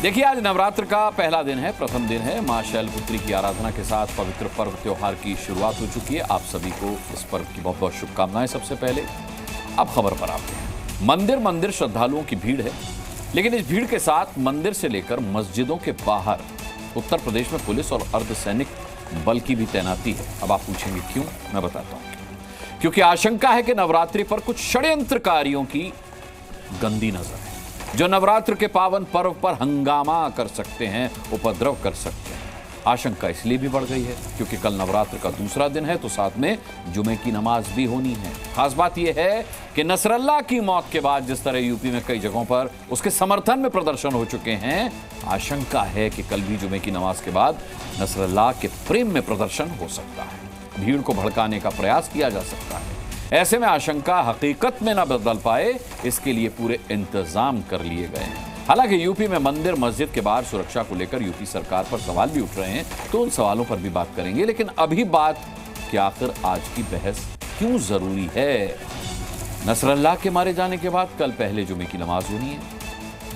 देखिए, आज नवरात्र का पहला दिन है, प्रथम दिन है। मां शैलपुत्री की आराधना के साथ पवित्र पर्व त्योहार की शुरुआत हो चुकी है। आप सभी को इस पर्व की बहुत बहुत शुभकामनाएं। सबसे पहले अब खबर पर आते हैं। मंदिर मंदिर श्रद्धालुओं की भीड़ है, लेकिन इस भीड़ के साथ मंदिर से लेकर मस्जिदों के बाहर उत्तर प्रदेश में पुलिस और अर्धसैनिक बल की भी तैनाती है। अब आप पूछेंगे क्यों, मैं बताता हूं। क्योंकि आशंका है कि नवरात्रि पर कुछ षड्यंत्रकारियों की गंदी नजर है, जो नवरात्र के पावन पर्व पर हंगामा कर सकते हैं, उपद्रव कर सकते हैं। आशंका इसलिए भी बढ़ गई है क्योंकि कल नवरात्र का दूसरा दिन है, तो साथ में जुमे की नमाज भी होनी है। खास बात यह है कि नसरल्ला की मौत के बाद जिस तरह यूपी में कई जगहों पर उसके समर्थन में प्रदर्शन हो चुके हैं, आशंका है कि कल भी जुमे की नमाज के बाद नसरल्ला के प्रेम में प्रदर्शन हो सकता है। भीड़ को भड़काने का प्रयास किया जा सकता है। ऐसे में आशंका हकीकत में न बदल पाए, इसके लिए पूरे इंतजाम कर लिए गए हैं। हालांकि यूपी में मंदिर मस्जिद के बाहर सुरक्षा को लेकर यूपी सरकार पर सवाल भी उठ रहे हैं, तो उन सवालों पर भी बात करेंगे। लेकिन अभी बात कि आखिर आज की बहस क्यों जरूरी है। नसरल्ला के मारे जाने के बाद कल पहले जुमे की नमाज होनी है,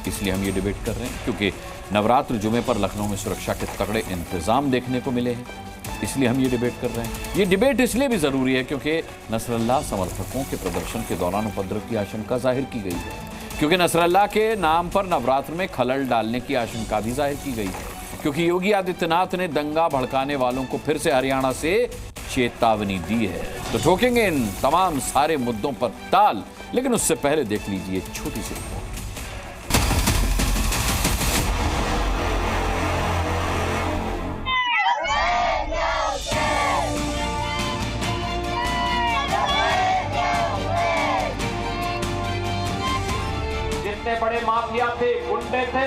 इसलिए हम ये डिबेट कर रहे हैं। क्योंकि नवरात्र जुमे पर लखनऊ में सुरक्षा के तगड़े इंतजाम देखने को मिले हैं, इसलिए हम ये डिबेट कर रहे हैं। ये डिबेट इसलिए भी जरूरी है क्योंकि नसरल्ला समर्थकों के प्रदर्शन के दौरान उपद्रव की आशंका जाहिर की गई है, क्योंकि नसरल्ला के नाम पर नवरात्र में खलल डालने की आशंका भी जाहिर की गई है, क्योंकि योगी आदित्यनाथ ने दंगा भड़काने वालों को फिर से हरियाणा से चेतावनी दी है। तो ठोकेंगे इन तमाम सारे मुद्दों पर ताल, लेकिन उससे पहले देख लीजिए छोटी सी रिपोर्ट। जितने बड़े माफिया थे, गुंडे थे,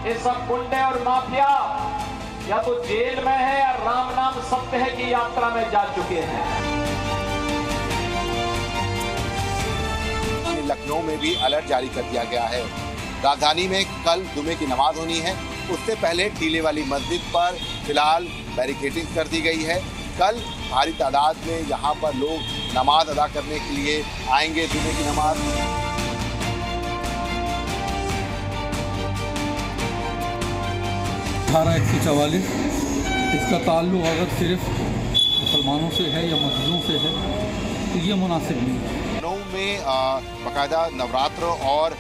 ये सब गुंडे और माफिया या तो जेल में है या राम नाम सत्य है की यात्रा में जा चुके हैं। लखनऊ में भी अलर्ट जारी कर दिया गया है। राजधानी में कल जुमे की नमाज होनी है, उससे पहले टीले वाली मस्जिद पर फिलहाल बैरिकेडिंग कर दी गई है। कल भारी तादाद में यहाँ पर लोग नमाज अदा करने के लिए आएंगे। जुमे की नमाज 1844 इसका ताल्लुक अगर सिर्फ मुसलमानों से है या मस्जिदों से है तो ये मुनासिब नहीं है। लखनऊ में बाकायदा नवरात्र और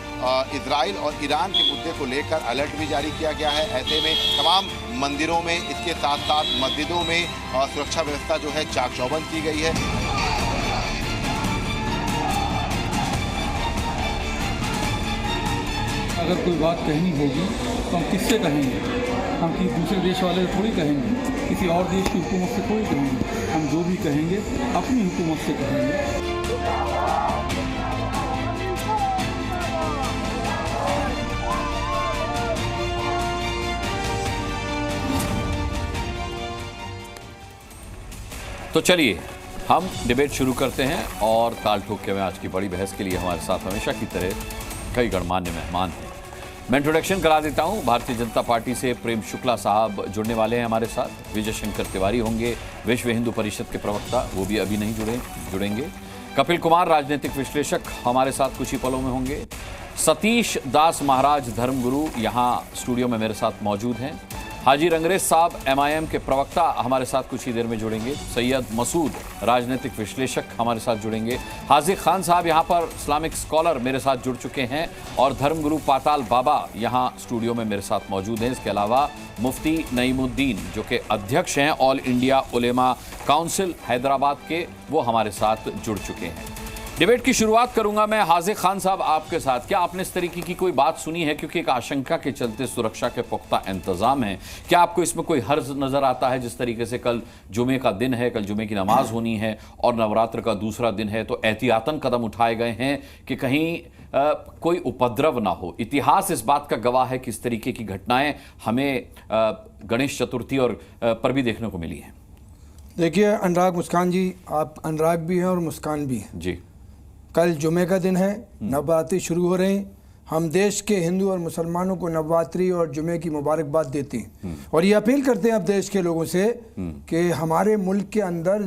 इजराइल और ईरान के मुद्दे को लेकर अलर्ट भी जारी किया गया है। ऐसे में तमाम मंदिरों में, इसके साथ साथ मस्जिदों में सुरक्षा व्यवस्था जो है चाक चौबंद की गई है। अगर कोई बात कहनी होगी तो हम किससे कहेंगे? हम किसी दूसरे देश वाले से थोड़ी कहेंगे, किसी और देश की हुकूमत से थोड़ी कहेंगे। हम जो भी कहेंगे अपनी हुकूमत से कहेंगे। तो चलिए हम डिबेट शुरू करते हैं, और ताल ठोक के में आज की बड़ी बहस के लिए हमारे साथ हमेशा की तरह कई गणमान्य मेहमान हैं। मैं इंट्रोडक्शन करा देता हूं। भारतीय जनता पार्टी से प्रेम शुक्ला साहब जुड़ने वाले हैं हमारे साथ। विजय शंकर तिवारी होंगे, विश्व हिंदू परिषद के प्रवक्ता, वो भी अभी नहीं जुड़ेंगे। कपिल कुमार राजनीतिक विश्लेषक हमारे साथ कुछ ही पलों में होंगे। सतीश दास महाराज धर्मगुरु यहाँ स्टूडियो में मेरे साथ मौजूद हैं। हाजी रंगरेज साहब MIM के प्रवक्ता हमारे साथ कुछ ही देर में जुड़ेंगे। सैयद मसूद राजनीतिक विश्लेषक हमारे साथ जुड़ेंगे। हाजी खान साहब यहाँ पर इस्लामिक स्कॉलर मेरे साथ जुड़ चुके हैं, और धर्मगुरु पाताल बाबा यहाँ स्टूडियो में मेरे साथ मौजूद हैं। इसके अलावा मुफ्ती नईमुद्दीन जो कि अध्यक्ष हैं ऑल इंडिया उलेमा काउंसिल हैदराबाद के, वो हमारे साथ जुड़ चुके हैं। डिबेट की शुरुआत करूंगा मैं हाजी खान साहब आपके साथ। क्या आपने इस तरीके की कोई बात सुनी है? क्योंकि एक आशंका के चलते सुरक्षा के पुख्ता इंतजाम है। क्या आपको इसमें कोई हर्ज नजर आता है? जिस तरीके से कल जुमे का दिन है, कल जुमे की नमाज होनी है और नवरात्र का दूसरा दिन है, तो एहतियातन कदम उठाए गए हैं कि कहीं कोई उपद्रव ना हो। इतिहास इस बात का गवाह है कि इस तरीके की घटनाएं हमें गणेश चतुर्थी और पर भी देखने को मिली है। देखिए अनुराग मुस्कान जी, आप अनुराग भी हैं और मुस्कान भी हैं जी। कल जुमे का दिन है, नवरात्रि शुरू हो रहे हैं। हम देश के हिंदू और मुसलमानों को नवरात्रि और जुमे की मुबारकबाद देते हैं, और ये अपील करते हैं अब देश के लोगों से कि हमारे मुल्क के अंदर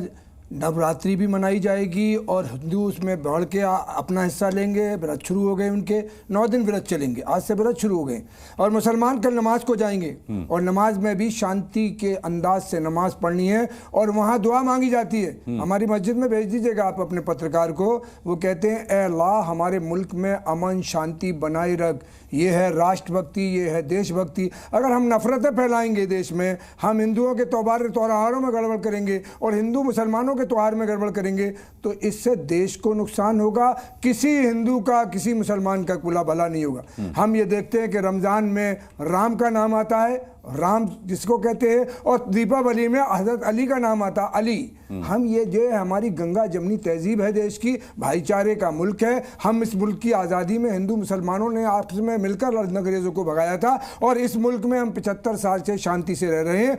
नवरात्रि भी मनाई जाएगी और हिंदू उसमें बढ़ के अपना हिस्सा लेंगे। व्रत शुरू हो गए उनके, 9 दिन व्रत चलेंगे, आज से व्रत शुरू हो गए। और मुसलमान कल नमाज को जाएंगे और नमाज में भी शांति के अंदाज से नमाज पढ़नी है और वहाँ दुआ मांगी जाती है। हमारी मस्जिद में भेज दीजिएगा आप अपने पत्रकार को, वो कहते हैं ए अल्लाह हमारे मुल्क में अमन शांति बनाए रख। ये है राष्ट्रभक्ति, ये है देशभक्ति। अगर हम नफरतें फैलाएंगे देश में, हम हिंदुओं के त्योहारों में गड़बड़ करेंगे और हिंदू मुसलमानों के त्योहार में गड़बड़ करेंगे तो इससे देश को नुकसान होगा, किसी हिंदू का किसी मुसलमान का कुला भला नहीं होगा। हम ये देखते हैं कि रमज़ान में राम का नाम आता है, राम जिसको कहते हैं, और दीपावली में हजरत अली का नाम आता है, अली। हम ये जो हमारी गंगा जमनी तहजीब है देश की, भाईचारे का मुल्क है। हम इस मुल्क की आज़ादी में हिंदू मुसलमानों ने आपस में मिलकर अंग्रेज़ों को भगाया था और इस मुल्क में हम 75 साल से शांति से रह रहे हैं।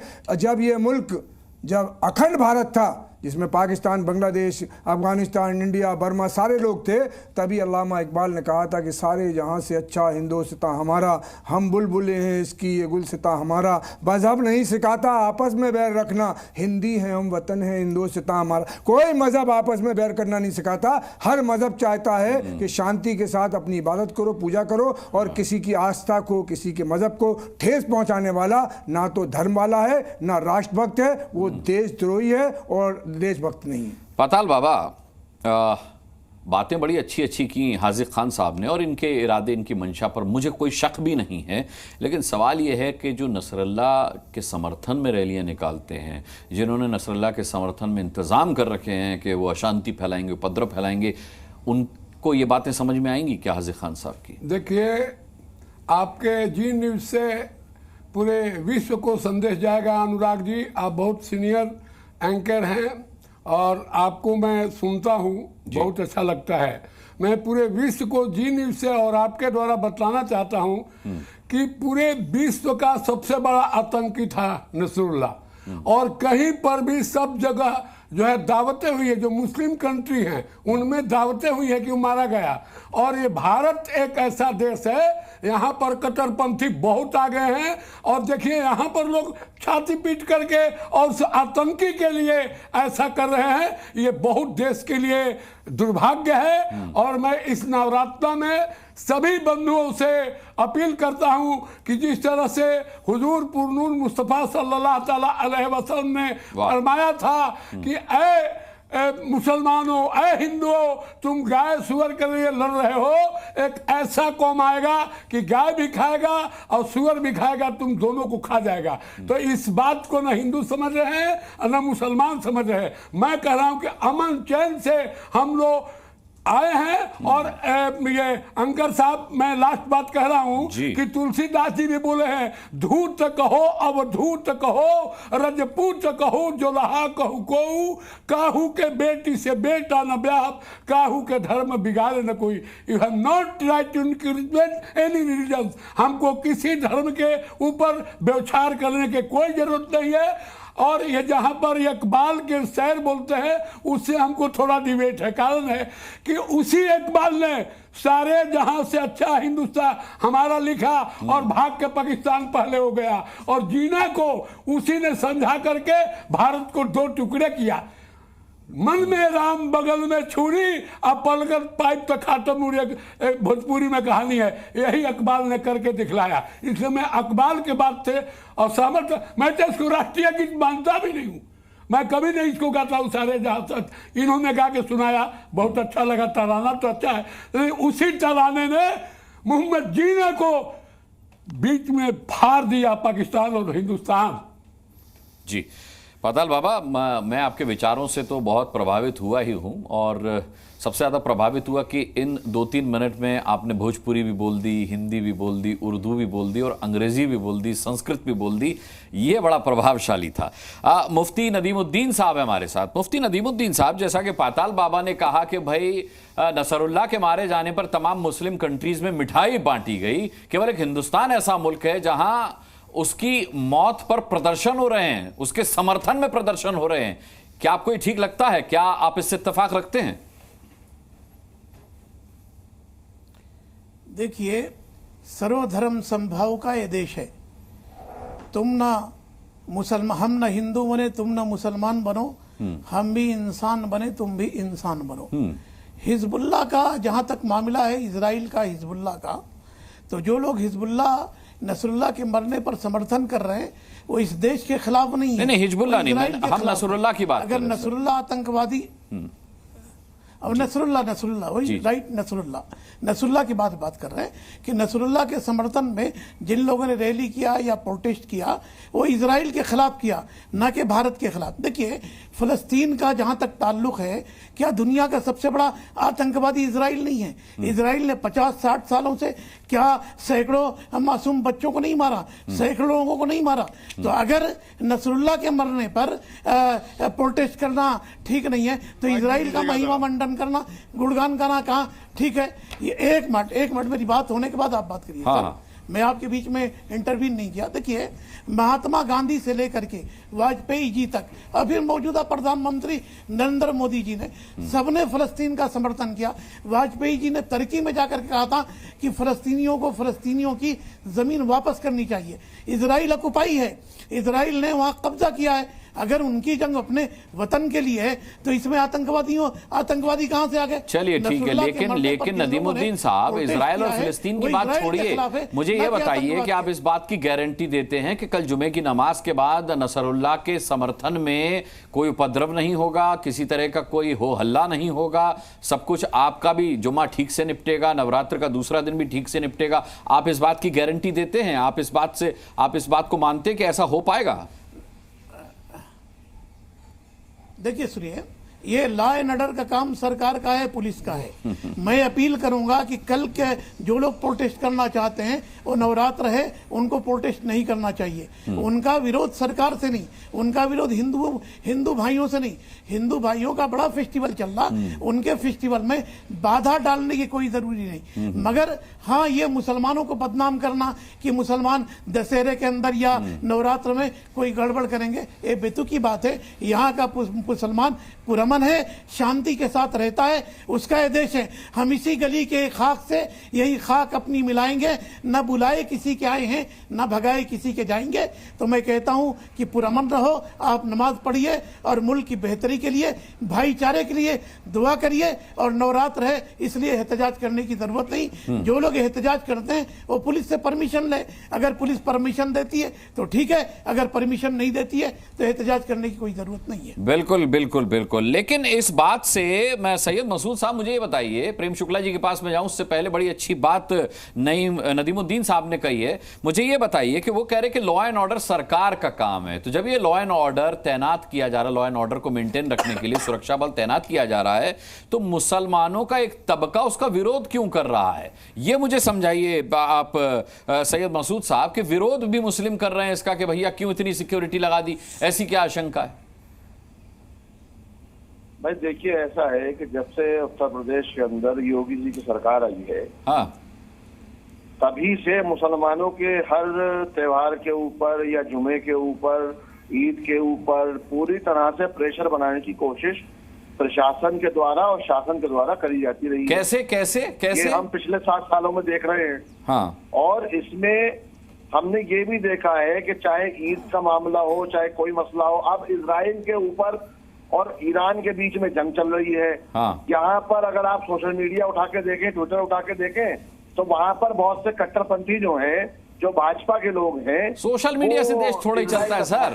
जब अखंड भारत था जिसमें पाकिस्तान, बांग्लादेश, अफगानिस्तान, इंडिया, बर्मा सारे लोग थे, तभी अल्लामा इकबाल ने कहा था कि सारे जहाँ से अच्छा हिंदुस्तान हमारा, हम बुलबुलें हैं इसकी ये गुलसिता हमारा। मज़हब नहीं सिखाता आपस में बैर रखना, हिंदी है हम वतन है हिंदुस्तान हमारा। कोई मज़हब आपस में बैर करना नहीं सिखाता। हर मज़हब चाहता है कि शांति के साथ अपनी इबादत करो, पूजा करो, और किसी की आस्था को, किसी के मज़हब को ठेस पहुँचाने वाला ना तो धर्म वाला है ना राष्ट्रभक्त है, वो देशद्रोही है और देशभक्त नहीं है। पाताल बाबा, बातें बड़ी अच्छी अच्छी की हाजिर खान साहब ने और इनके इरादे, इनकी मंशा पर मुझे कोई शक भी नहीं है। लेकिन सवाल यह है कि जो नसरल्लाह के समर्थन में रैलियां निकालते हैं, जिन्होंने नसरल्लाह के समर्थन में इंतज़ाम कर रखे हैं कि वो अशांति फैलाएंगे, उपद्रव फैलाएंगे, उनको ये बातें समझ में आएंगी क्या हाजिर खान साहब की? देखिए, आपके जी न्यूज़ से पूरे विश्व को संदेश जाएगा। अनुराग जी, आप बहुत सीनियर एंकर हैं और आपको मैं सुनता हूँ, बहुत अच्छा लगता है। मैं पूरे विश्व को जी न्यूज़ से और आपके द्वारा बतलाना चाहता हूँ कि पूरे विश्व का सबसे बड़ा आतंकी था नसरुल्लाह, और कहीं पर भी सब जगह जो है दावतें हुई है, जो मुस्लिम कंट्री हैं उनमें दावतें हुई है कि वो मारा गया। और ये भारत एक ऐसा देश है, यहाँ पर कट्टरपंथी बहुत आ गए हैं, और देखिए यहाँ पर लोग छाती पीट करके और उस आतंकी के लिए ऐसा कर रहे हैं। ये बहुत देश के लिए दुर्भाग्य है। और मैं इस नवरात्र में सभी बंधुओं से अपील करता हूं कि जिस तरह से हुजूर पुरनूर मुस्तफ़ा सल्लल्लाहु अलैहि वसल्लम ने फरमाया था कि मुसलमानों, हिंदुओं, तुम गाय सुअर के लिए लड़ रहे हो, एक ऐसा कौम आएगा कि गाय भी खाएगा और सुअर भी खाएगा, तुम दोनों को खा जाएगा। तो इस बात को ना हिंदू समझ रहे हैं और ना मुसलमान समझ रहे हैं। मैं कह रहा हूं कि अमन चैन से हम लोग आए हैं। और ये अंकर साहब, मैं लास्ट बात कह रहा हूं कि तुलसीदास जी भी बोले हैं, धूर्त कहो अवधूत कहो, रजपूत कहो जोलहा कहू को, काहू के बेटी से बेटा न ब्याह, काहू के धर्म बिगाड़े न कोई। You have not right to increment any religion. हमको किसी धर्म के ऊपर व्यवचार करने की कोई जरूरत नहीं है। और ये जहां पर इकबाल के शेर बोलते हैं, उससे हमको थोड़ा डिबेट है। कारण है कि उसी इकबाल ने सारे जहां से अच्छा हिंदुस्तान हमारा लिखा और भाग के पाकिस्तान पहले हो गया, और जीना को उसी ने समझा करके भारत को 2 टुकड़े किया। मन में राम बगल में छुरी, अब पलकर पाइप तक खातम उड़े, एक भोजपुरी में कहानी है, यही इकबाल ने करके दिखलाया। इसलिए मैं इकबाल के बाद से और सहमत, मैं तो इसको राष्ट्रीय गीत मानता भी नहीं हूँ, मैं कभी नहीं इसको गाता हूँ। सारे जहाँ तक इन्होंने गा के सुनाया, बहुत अच्छा लगा, तराना तो अच्छा है, लेकिन उसी तराने ने मोहम्मद जीना को बीच में फाड़ दिया, पाकिस्तान और हिंदुस्तान। जी पाताल बाबा, मैं आपके विचारों से तो बहुत प्रभावित हुआ ही हूँ, और सबसे ज़्यादा प्रभावित हुआ कि इन 2-3 मिनट में आपने भोजपुरी भी बोल दी, हिंदी भी बोल दी, उर्दू भी बोल दी और अंग्रेज़ी भी बोल दी, संस्कृत भी बोल दी। ये बड़ा प्रभावशाली था। मुफ्ती नदीमुद्दीन साहब है हमारे साथ। मुफ्ती नदीमुद्दीन साहब, जैसा कि पाताल बाबा ने कहा कि भाई नसरुल्लाह के मारे जाने पर तमाम मुस्लिम कंट्रीज़ में मिठाई बांटी गई, केवल एक हिंदुस्तान ऐसा मुल्क है जहाँ उसकी मौत पर प्रदर्शन हो रहे हैं, उसके समर्थन में प्रदर्शन हो रहे हैं। क्या आपको ये ठीक लगता है? क्या आप इससे इत्तेफाक रखते हैं? देखिए, सर्वधर्म संभाव का ये देश है। तुम ना मुसलमान, हम ना हिंदू बने, तुम ना मुसलमान बनो, हम भी इंसान बने, तुम भी इंसान बनो। हिजबुल्लाह का जहां तक मामला है, इजराइल का, हिजबुल्लाह का, तो जो लोग हिजबुल्लाह नसरुल्लाह के मरने पर समर्थन कर रहे हैं वो इस देश के खिलाफ नहीं है। नहीं, हिजबुल्लाह नहीं, हम नसरुल्लाह की बात अगर कर रहे हैं। नसरुल्लाह आतंकवादी, अब नसरुल्लाह वही राइट, नसरुल्लाह की बात कर रहे हैं कि नसरुल्लाह के समर्थन में जिन लोगों ने रैली किया या प्रोटेस्ट किया वो इजराइल के खिलाफ किया, ना कि भारत के खिलाफ। देखिए, फलस्तीन का जहां तक ताल्लुक है, क्या दुनिया का सबसे बड़ा आतंकवादी इजराइल नहीं है? इजराइल ने 50-60 सालों से क्या सैकड़ों मासूम बच्चों को नहीं मारा, सैकड़ों लोगों को नहीं मारा? तो अगर नसरुल्लाह के मरने पर प्रोटेस्ट करना ठीक नहीं है तो इजराइल का महिमा मंडन करना, गुणगान करना कहाँ ठीक है? ये एक मिनट मेरी बात होने के बाद आप बात करिए। हाँ। मैं आपके बीच में इंटरव्यू नहीं किया। देखिए, महात्मा गांधी से लेकर के वाजपेयी जी तक, अभी मौजूदा प्रधानमंत्री नरेंद्र मोदी जी ने, सबने फलस्तीन का समर्थन किया। वाजपेयी जी ने तुर्की में जाकर के कहा था कि फलस्तीनियों की जमीन वापस करनी चाहिए। इजराइल ऑक्युपाई है, इजराइल ने वहां कब्जा किया है। अगर उनकी जंग अपने वतन के लिए है तो इसमें आतंकवादी कहां से आ गए? चलिए ठीक है, लेकिन नदीमुद्दीन साहब, इजराइल और फिलिस्तीन की बात छोड़िए, मुझे ये बताइए कि आप इस बात की गारंटी देते हैं कि कल जुमे की नमाज के बाद नसरुल्लाह के समर्थन में कोई उपद्रव नहीं होगा, किसी तरह का कोई हो हल्ला नहीं होगा, सब कुछ आपका भी जुमा ठीक से निपटेगा, नवरात्र का दूसरा दिन भी ठीक से निपटेगा? आप इस बात की गारंटी देते हैं? आप इस बात को मानते हैं कि ऐसा हो पाएगा? देखिए, सुनिए, ये लॉ एंड ऑर्डर का काम सरकार का है, पुलिस का है। मैं अपील करूंगा कि कल के जो लोग प्रोटेस्ट करना चाहते हैं वो नवरात्र है, उनको प्रोटेस्ट नहीं करना चाहिए। उनका विरोध सरकार से नहीं, उनका विरोध हिंदू भाइयों से नहीं। हिंदू भाइयों का बड़ा फेस्टिवल चल रहा, उनके फेस्टिवल में बाधा डालने की कोई जरूरी नहीं। मगर हाँ, ये मुसलमानों को बदनाम करना कि मुसलमान दशहरे के अंदर या नवरात्र में कोई गड़बड़ करेंगे, ये बेतुकी बात है। यहाँ का मुसलमान पुरमन है, शांति के साथ रहता है, उसका ये देश है। हम इसी गली के खाक से यही खाक अपनी मिलाएंगे, न बुलाए किसी के आए हैं, न भगाए किसी के जाएंगे। तो मैं कहता हूं कि पुरमन रहो, आप नमाज पढ़िए और मुल्क की बेहतरी के लिए, भाईचारे के लिए दुआ करिए। और नवरात्र है इसलिए एहतजाज करने की जरूरत नहीं। जो लोग एहतजाज करते हैं वो पुलिस से परमिशन ले, अगर पुलिस परमिशन देती है तो ठीक है, अगर परमिशन नहीं देती है तो एहतजाज करने की कोई जरूरत नहीं है। बिल्कुल बिल्कुल बिल्कुल। लेकिन इस बात से मैं सैयद मसूद साहब, मुझे ये बताइए, प्रेम शुक्ला जी के पास में जाऊं उससे पहले बड़ी अच्छी बात नदीमुद्दीन साहब ने कही है। मुझे ये बताइए कि वो कह रहे कि लॉ एंड ऑर्डर सरकार का काम है, तो जब ये लॉ एंड ऑर्डर तैनात किया जा रहा है, लॉ एंड ऑर्डर को मेंटेन रखने के लिए सुरक्षा बल तैनात किया जा रहा है, तो मुसलमानों का एक तबका उसका विरोध क्यों कर रहा है? ये मुझे समझाइए आप सैयद मसूद साहब, कि विरोध भी मुस्लिम कर रहे हैं इसका कि भैया क्यों इतनी सिक्योरिटी लगा दी, ऐसी क्या आशंका है? भाई देखिए, ऐसा है कि जब से उत्तर प्रदेश के अंदर योगी जी की सरकार आई है, हाँ, तभी से मुसलमानों के हर त्योहार के ऊपर या जुमे के ऊपर, ईद के ऊपर पूरी तरह से प्रेशर बनाने की कोशिश प्रशासन के द्वारा और शासन के द्वारा करी जाती रही है। कैसे कैसे कैसे? ये हम पिछले 7 सालों में देख रहे हैं। हाँ, और इसमें हमने ये भी देखा है कि चाहे ईद का मामला हो, चाहे कोई मसला हो, अब इजराइल के ऊपर और ईरान के बीच में जंग चल रही है। हाँ। यहाँ पर अगर आप सोशल मीडिया उठा के देखें, ट्विटर उठा के देखें, तो वहां पर बहुत से कट्टरपंथी जो हैं, जो भाजपा के लोग हैं, सोशल मीडिया से देश थोड़ा ही चलता है सर।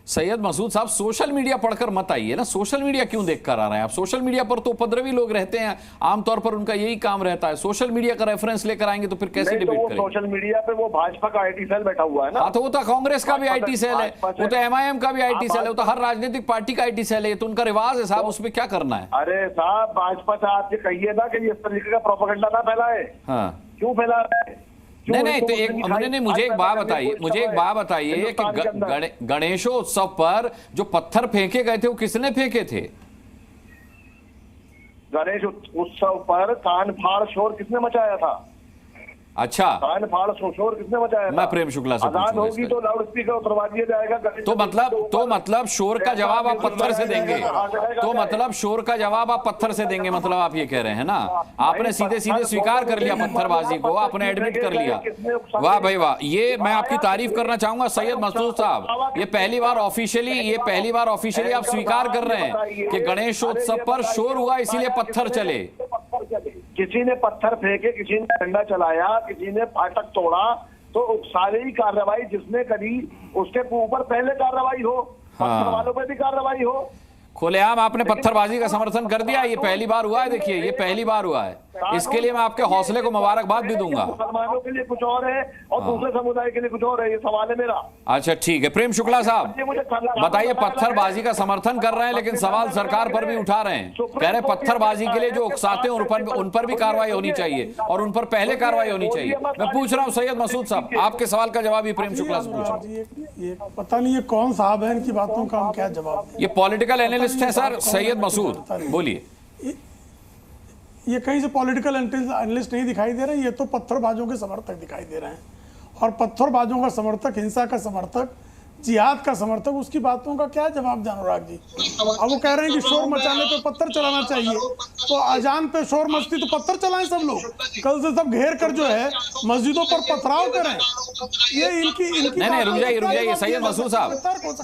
सैयद मसूद साहब, सोशल मीडिया पढ़कर मत आइए ना। सोशल मीडिया क्यों देखकर आ रहे हैं आप? सोशल मीडिया पर तो उपद्रवी लोग रहते हैं, आमतौर पर उनका यही काम रहता है। सोशल मीडिया का रेफरेंस लेकर आएंगे तो फिर कैसे डिबेट करेंगे? सोशल मीडिया पे वो भाजपा का आईटी सेल बैठा हुआ है ना। हाँ, तो वो तो कांग्रेस का भी आईटी सेल है, वो तो एमआईएम का भी आईटी सेल है, वो तो हर राजनीतिक पार्टी का आईटी सेल है, तो उनका रिवाज है साहब, उसमें क्या करना है? अरे साहब, भाजपा से आप ये कहिए ना कि इस तरीके का प्रोपेगेंडा ना फैलाए। हाँ, क्यों फैला रहे हैं? नहीं, तो मुझे एक बात बताइए कि गणेशोत्सव पर जो पत्थर फेंके गए थे वो किसने फेंके थे? गणेश उत्सव पर कान फाड़ शोर किसने मचाया था? अच्छा, कान फाड़ शोर किसने मचाया था? मैं प्रेम शुक्ला से आजाद पूछूंगा होगी इसका। तो लाउड स्पीकर उतरवा दिया जाएगा। तो मतलब शोर का जवाब आप पत्थर से देंगे। तो मतलब शोर का जवाब आप पत्थर से देंगे, मतलब आप ये कह रहे हैं ना। आपने सीधे सीधे स्वीकार कर लिया पत्थरबाजी को, आपने एडमिट कर लिया। वाह भाई वाह, ये मैं आपकी तारीफ करना चाहूंगा सैयद मसूद साहब। ये पहली बार ऑफिशियली आप स्वीकार कर रहे हैं कि गणेशोत्सव पर शोर हुआ इसीलिए पत्थर चले। किसी ने पत्थर फेंके, किसी ने डंडा चलाया, किसी ने फाटक तोड़ा, तो सारी कार्रवाई जिसने करी उसके ऊपर पहले कार्रवाई हो, पत्थर वालों पे भी कार्रवाई हो। खुलेआम आपने पत्थरबाजी का समर्थन कर दिया। ये पहली बार हुआ है, देखिए ये पहली बार हुआ है। इसके लिए मैं आपके हौसले को मुबारकबाद भी दूंगा। मुसलमानों के लिए कुछ और है और दूसरे समुदाय के लिए कुछ और है, ये सवाल है मेरा। अच्छा ठीक है, प्रेम शुक्ला साहब बताइए, पत्थरबाजी का समर्थन कर रहे हैं लेकिन सवाल सरकार पर भी उठा रहे हैं। कह रहे पत्थरबाजी के लिए जो उकसाते हैं उन पर भी कार्रवाई होनी चाहिए और उन पर पहले कार्रवाई होनी चाहिए। मैं पूछ रहा हूँ सैयद मसूद साहब, आपके सवाल का जवाब ही प्रेम शुक्ला से पूछा। पता नहीं ये कौन साहब है, इनकी बातों का हम क्या जवाब दें। ये पॉलिटिकल एनालिस्ट है सर सैयद मसूद, बोलिए। ये कहीं से पॉलिटिकल एनालिस्ट नहीं दिखाई दे रहे, ये तो पत्थरबाजों के समर्थक दिखाई दे रहे हैं। और पत्थरबाजों का समर्थक, हिंसा का समर्थक, जिहाद का समर्थक, उसकी बातों का क्या जवाब दें अनुराग जी। अब वो कह रहे हैं कि शोर मचाने पे पत्थर चलाना चाहिए, तो अजान पे शोर मचती तो पत्थर चलाएं सब लोग, कल से सब घेर कर जो है मस्जिदों पर पथराव करें। ये इनकी नहीं रुक जाइए सैयद मसूद साहब,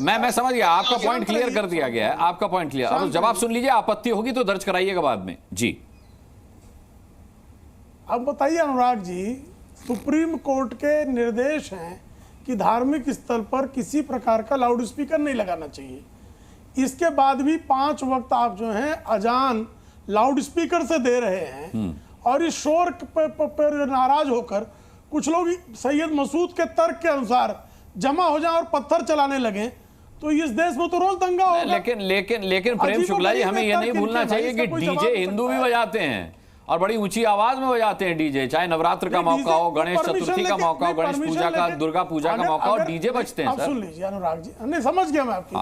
मैं समझ गया, आपका पॉइंट क्लियर कर दिया गया है, आपका पॉइंट क्लियर। अब जवाब सुन लीजिए, आपत्ति होगी तो दर्ज कराइएगा बाद में जी। अब बताइए अनुराग जी, सुप्रीम कोर्ट के निर्देश हैं कि धार्मिक स्थल पर किसी प्रकार का लाउड स्पीकर नहीं लगाना चाहिए। इसके बाद भी 5 वक्त आप जो हैं अजान लाउड स्पीकर से दे रहे हैं और इस शोर पर नाराज होकर कुछ लोग सैयद मसूद के तर्क के अनुसार जमा हो जाएं और पत्थर चलाने लगे, तो इस देश में तो रोज दंगा होगा। लेकिन प्रेम शुक्ला जी, हमें यह नहीं भूलना चाहिए कि डीजे हिंदू भी बजाते हैं और बड़ी ऊंची आवाज में बजाते हैं डीजे, चाहे नवरात्र का मौका हो, गणेश चतुर्थी का मौका हो, गणेश पूजा का, दुर्गा पूजा का मौका हो, डीजे बजते हैं। सुन लीजिए अनुराग जी, नहीं समझ गया मैं आपकी।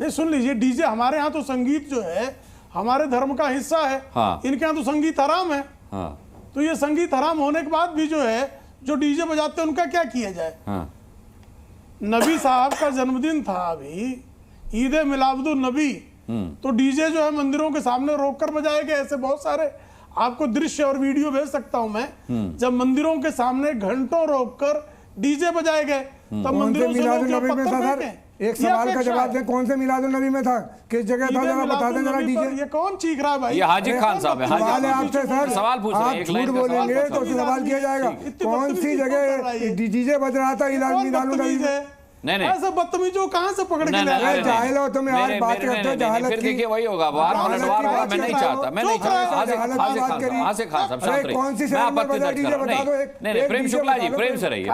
नहीं सुन लीजिए, डीजे हमारे यहाँ तो संगीत जो है हमारे धर्म का हिस्सा है। इनके यहाँ तो संगीत हराम है। तो ये संगीत हराम होने के बाद भी जो है जो डीजे बजाते हैं उनका क्या किया जाए। नबी साहब का जन्मदिन था अभी, ईद मिलादुन नबी, तो डीजे जो है मंदिरों के सामने रोककर बजाए गए। ऐसे बहुत सारे आपको दृश्य और वीडियो भेज सकता हूं मैं, जब मंदिरों के सामने घंटों रोककर डीजे बजाए गए, तब मंदिरों से लोग पत्थर फेंके। एक सवाल का जवाब दें, कौन से मिलादुन नबी में था, किस जगह था, जरा बता दें जरा। डीजे ये कौन चीख रहा है भाई? ये हाजी खान साहब है। सवाल है आपसे सर, सवाल पूछ रहे हैं, आप झूठ बोलेंगे तो सवाल किया जाएगा। कौन सी जगह डीजे बज रहा था मिलादुन नबी में? नहीं ऐसे बदतमीजों कहां से पकड़ के लाए? जाहिल हो तुम यार, बात करते हो जहालत की। देखिए वही होगा, मैं नहीं चाहता, नहीं प्रेम शुक्ला जी, प्रेम से रहिए,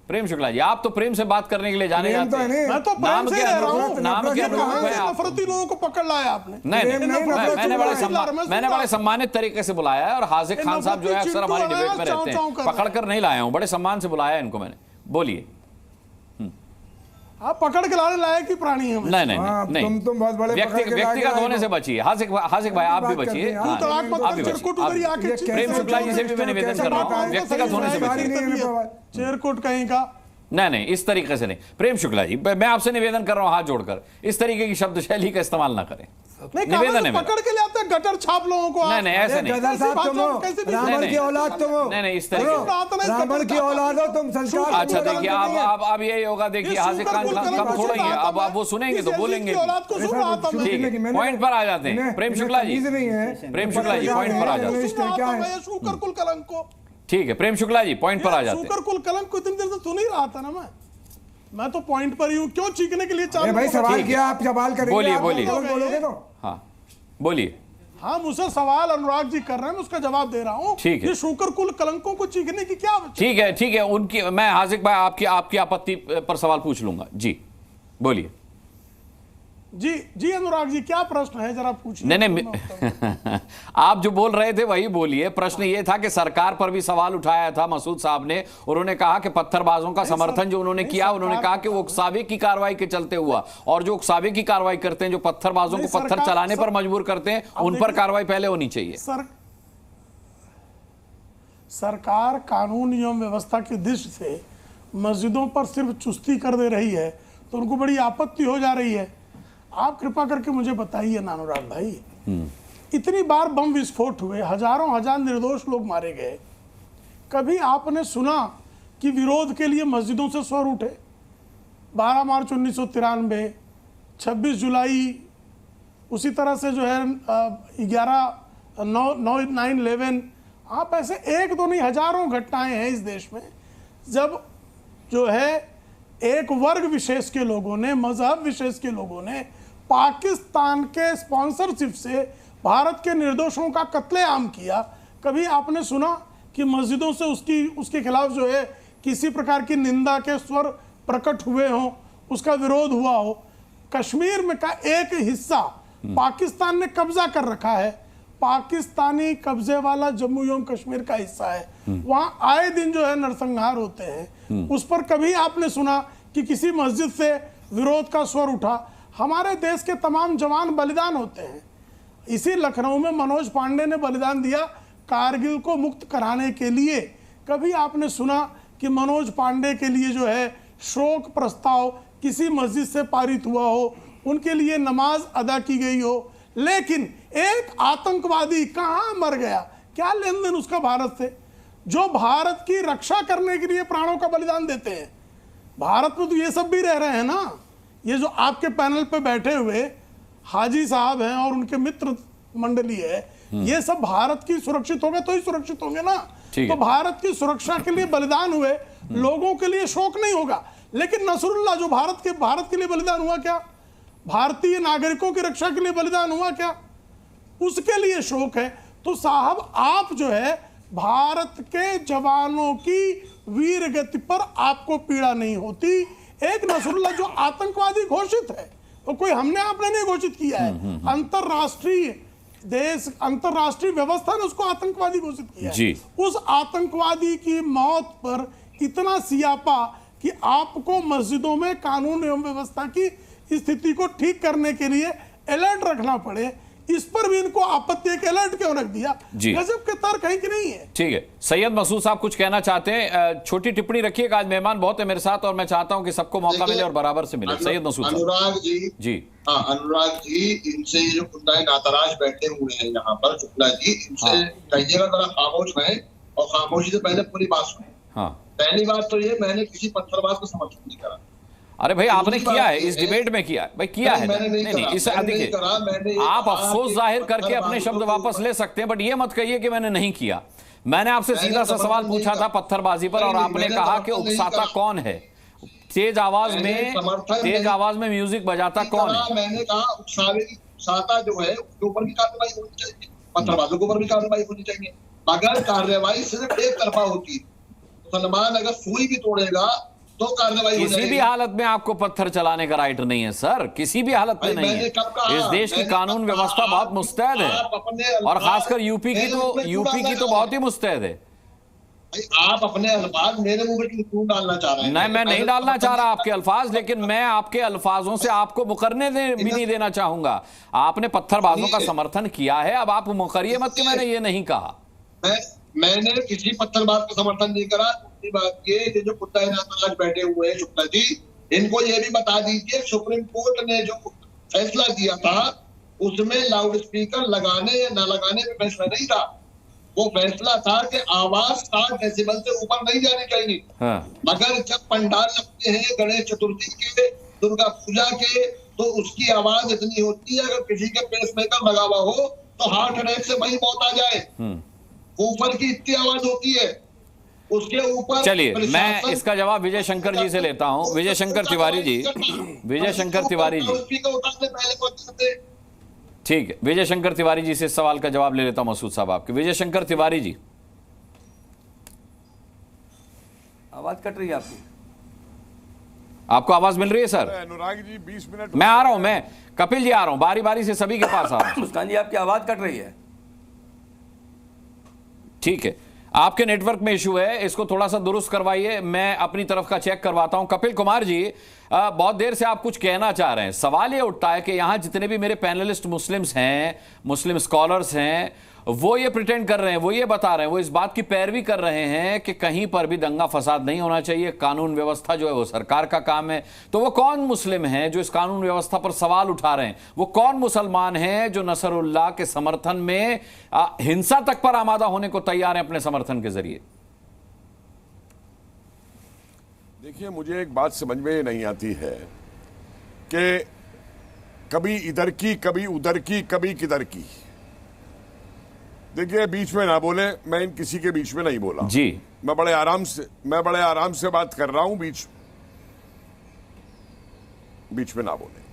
प्रेम शुक्ला जी, आप तो प्रेम से बात करने के लिए जाने जाते हैं। मैं तो प्रेम से रह रहा हूं। नाम के अनुरूप है आप। नफरती लोगों को पकड़ लाया आपने। नहीं, मैंने बड़े सम्मानित तरीके से बुलाया है और हाजिक खान साहब जो है अक्सर हमारी डिबेट में रहते हैं, पकड़ कर नहीं लाया हूं, बड़े सम्मान से बुलाया इनको मैंने। बोलिए। आप पकड़ के लाने लायक ही प्राणी हैं। नहीं, तुम बहुत बड़े व्यक्तिगत होने से बचिए। हाजिक भाई आप भी बचिए, प्रेम शुक्ला जी से भी मैं निवेदन कर रहा हूँ, व्यक्तिगत होने से बचिए। चेरकुट कहीं का नहीं, इस तरीके से नहीं। प्रेम शुक्ला जी, मैं आपसे निवेदन कर रहा हूँ हाथ जोड़कर, इस तरीके की शब्द शैली का इस्तेमाल ना करें। निवेदन है, पकड़ के लाते हैं गटर छाप लोगों को। नहीं, ऐसे नहीं। रावण की औलाद तुम हो। नहीं, इस तरीके रावण की औलाद हो तुम, संस्कार। अच्छा देखिए, अब यही होगा, देखिए हाजिक खान कम थोड़ा ही है, अब आप वो सुनेंगे तो बोलेंगे। पॉइंट पर आ जाते हैं प्रेम शुक्ला जी, प्रेम शुक्ला जी पॉइंट पर आ जाते हैं। ठीक है प्रेम शुक्ला जी, पॉइंट पर आ जाते हैं। शुकर कुल कलंक को इतनी देर से सुन ही रहा था ना मैं तो पॉइंट पर ही हूं। क्यों चीखने के लिए चालू? भाई सवाल किया, आप सवाल करेंगे। बोलिए बोलोगे तो हाँ बोलिए। हाँ, मुझसे सवाल अनुराग जी कर रहे हैं, उसका जवाब दे रहा हूँ। ठीक है, ये शुकर कुल कलंकों को चीखने की क्या? ठीक है उनकी, मैं हाजिक भाई आपकी आपत्ति पर सवाल पूछ लूंगा जी, बोलिए। जी अनुराग जी, क्या प्रश्न है जरा पूछिए। नहीं आप जो बोल रहे थे वही बोलिए। प्रश्न ये था कि सरकार पर भी सवाल उठाया था मसूद साहब ने, उन्होंने कहा कि पत्थरबाजों का समर्थन जो उन्होंने किया, उन्होंने कहा कि वो उकसावे की कार्रवाई के चलते हुआ, और जो उकसावे की कार्रवाई करते हैं, जो पत्थरबाजों को पत्थर चलाने पर मजबूर करते हैं, उन पर कार्रवाई पहले होनी चाहिए। सरकार कानून नियम व्यवस्था की दृष्टि से मस्जिदों पर सिर्फ चुस्ती कर दे रही है तो उनको बड़ी आपत्ति हो जा रही है। आप कृपा करके मुझे बताइए ना अनुराग भाई, इतनी बार बम विस्फोट हुए, हजारों हजार निर्दोष लोग मारे गए, कभी आपने सुना कि विरोध के लिए मस्जिदों से स्वर उठे? 12 मार्च 1993, 26 जुलाई, उसी तरह से जो है 9/11, आप ऐसे एक दो नहीं हजारों घटनाएं हैं इस देश में जब जो है एक वर्ग विशेष के लोगों ने, मजहब विशेष के लोगों ने पाकिस्तान के स्पॉन्सरशिप से भारत के निर्दोषों का कत्लेआम किया। कभी आपने सुना कि मस्जिदों से उसके खिलाफ जो है किसी प्रकार की निंदा के स्वर प्रकट हुए हों, उसका विरोध हुआ हो? कश्मीर में का एक हिस्सा पाकिस्तान ने कब्जा कर रखा है, पाकिस्तानी कब्जे वाला जम्मू एवं कश्मीर का हिस्सा है, वहां आए दिन जो है नरसंहार होते हैं। उस पर कभी आपने सुना कि किसी मस्जिद से विरोध का स्वर उठा? हमारे देश के तमाम जवान बलिदान होते हैं। इसी लखनऊ में मनोज पांडे ने बलिदान दिया कारगिल को मुक्त कराने के लिए। कभी आपने सुना कि मनोज पांडे के लिए जो है शोक प्रस्ताव किसी मस्जिद से पारित हुआ हो, उनके लिए नमाज अदा की गई हो? लेकिन एक आतंकवादी कहां मर गया, क्या लेन देन उसका भारत से, जो भारत की रक्षा करने के लिए प्राणों का बलिदान देते हैं? भारत में तो ये सब भी रह रहे हैं ना। ये जो आपके पैनल पे बैठे हुए हाजी साहब हैं और उनके मित्र मंडली है, ये सब भारत की सुरक्षित होंगे तो ही सुरक्षित होंगे ना। तो भारत की सुरक्षा के लिए बलिदान हुए लोगों के लिए शोक नहीं होगा, लेकिन नसरुल्लाह जो भारत के लिए बलिदान हुआ, क्या भारतीय नागरिकों की रक्षा के लिए बलिदान हुआ, क्या उसके लिए शोक है? तो साहब आप जो है भारत के जवानों की वीर गति पर आपको पीड़ा नहीं होती। एक नसरुल्लाह जो आतंकवादी घोषित है, वो कोई हमने आपने नहीं घोषित किया है, अंतरराष्ट्रीय व्यवस्था ने उसको आतंकवादी घोषित किया है। उस आतंकवादी की मौत पर इतना सियापा कि आपको मस्जिदों में कानून एवं व्यवस्था की स्थिति को ठीक करने के लिए अलर्ट रखना पड़े, इस पर भी इनको आपत्ति है कि अलर्ट क्यों रख दिया? गजब के तर्क है कि नहीं है? ठीक है, सैयद मसूद साहब कुछ कहना चाहते हैं? छोटी टिप्पणी रखिएगा, आज मेहमान बहुत है मेरे साथ और मैं चाहता हूं कि सबको मौका मिले और बराबर से मिले। सैयद मसूद साहब। अनुराग जी, हाँ अनुराग जी, इनसे जो खुदाई नातराज बैठे हुए हैं यहाँ पर, शुक्ला जी, इनसे कहिएगा जरा खामोश रहे और खामोशी से पहले पूरी बात सुने। पहली बात तो ये, मैंने किसी पत्थरबाज को समर्थन नहीं करा। अरे भाई आपने किया है, इस डिबेट में किया है भाई, किया है। नहीं, इस देखिए आप अफसोस जाहिर करके अपने शब्द वापस ले सकते हैं, बट ये मत कहिए कि मैंने नहीं किया। मैंने आपसे सीधा सा सवाल पूछा था पत्थरबाजी पर और आपने कहा कि उकसाता कौन है, तेज आवाज में म्यूजिक बजाता कौन है? मैंने कहा उकसाता जो है उसके ऊपर भी कार्रवाई होनी चाहिए, पत्थरबाजों के ऊपर भी कार्रवाई होनी चाहिए, मगर कार्रवाई सिर्फ एक तरफा होती है। मुसलमान अगर सुई भी तोड़ेगा तो कार्रवाई हो जाएगी। किसी भी हालत में आपको पत्थर चलाने का राइट नहीं है सर, किसी भी हालत में नहीं है। इस देश की कानून व्यवस्था बहुत मुस्तैद है और खासकर यूपी की तो बहुत ही मुस्तैद है। आप अपने अल्फाज मेरे मुंह में क्यों डालना चाह रहे हैं? नहीं, मैं नहीं डालना चाह रहा आपके अल्फाज, लेकिन मैं आपके अल्फाजों से आपको मुकरने भी नहीं देना चाहूंगा। आपने पत्थरबाजों का समर्थन किया है, अब आप मुकरिए मत कि मैंने ये नहीं कहा। मैंने किसी पत्थरबाज का समर्थन नहीं करा। दूसरी बात ये जो कुत्ता नातराज बैठे हुए हैं शुक्ला जी, इनको ये भी बता दीजिए सुप्रीम कोर्ट ने जो फैसला दिया था उसमें लाउड स्पीकर लगाने या न लगाने में फैसला नहीं था। वो फैसला था कि आवाज 60 डेसिबल से ऊपर नहीं जानी चाहिए। मगर जब पंडाल लगते हैं गणेश चतुर्थी के, दुर्गा पूजा के, तो उसकी आवाज इतनी होती है अगर किसी के पेसमेकर लगा हुआ हो तो हार्ट अटैक से वही मौत आ जाए। ऊपर की इतनी आवाज होती है, उसके ऊपर। चलिए मैं इसका जवाब विजय शंकर जी से लेता हूं। विजय शंकर तिवारी जी, ठीक है, विजय शंकर तिवारी जी से इस सवाल का जवाब ले लेता हूं मसूद साहब आपके। विजय शंकर तिवारी जी, आवाज कट रही है आपको आवाज मिल रही है सर? अनुराग जी 20 मिनट मैं आ रहा हूं, मैं कपिल जी आ रहा हूं, बारी बारी से सभी के पास आ रहा हूं। मुस्कान जी आपकी आवाज कट रही है। ठीक है, आपके नेटवर्क में इशू है, इसको थोड़ा सा दुरुस्त करवाइए, मैं अपनी तरफ का चेक करवाता हूं। कपिल कुमार जी, बहुत देर से आप कुछ कहना चाह रहे हैं। सवाल ये उठता है कि यहां जितने भी मेरे पैनलिस्ट मुस्लिम्स हैं, मुस्लिम स्कॉलर्स हैं, वो ये प्रिटेंड कर रहे हैं, वो ये बता रहे हैं, वो इस बात की पैरवी कर रहे हैं कि कहीं पर भी दंगा फसाद नहीं होना चाहिए, कानून व्यवस्था जो है वो सरकार का काम है। तो वो कौन मुस्लिम है जो इस कानून व्यवस्था पर सवाल उठा रहे हैं? वो कौन मुसलमान है जो नसरुल्लाह के समर्थन में हिंसा तक पर आमादा होने को तैयार है अपने समर्थन के जरिए? देखिए, मुझे एक बात समझ में नहीं आती है कि कभी इधर की, कभी उधर की, कभी किधर की। देखिए, बीच में ना बोले, मैं इन किसी के बीच में नहीं बोला जी। मैं बड़े आराम से बात कर रहा हूं, बीच में ना बोले।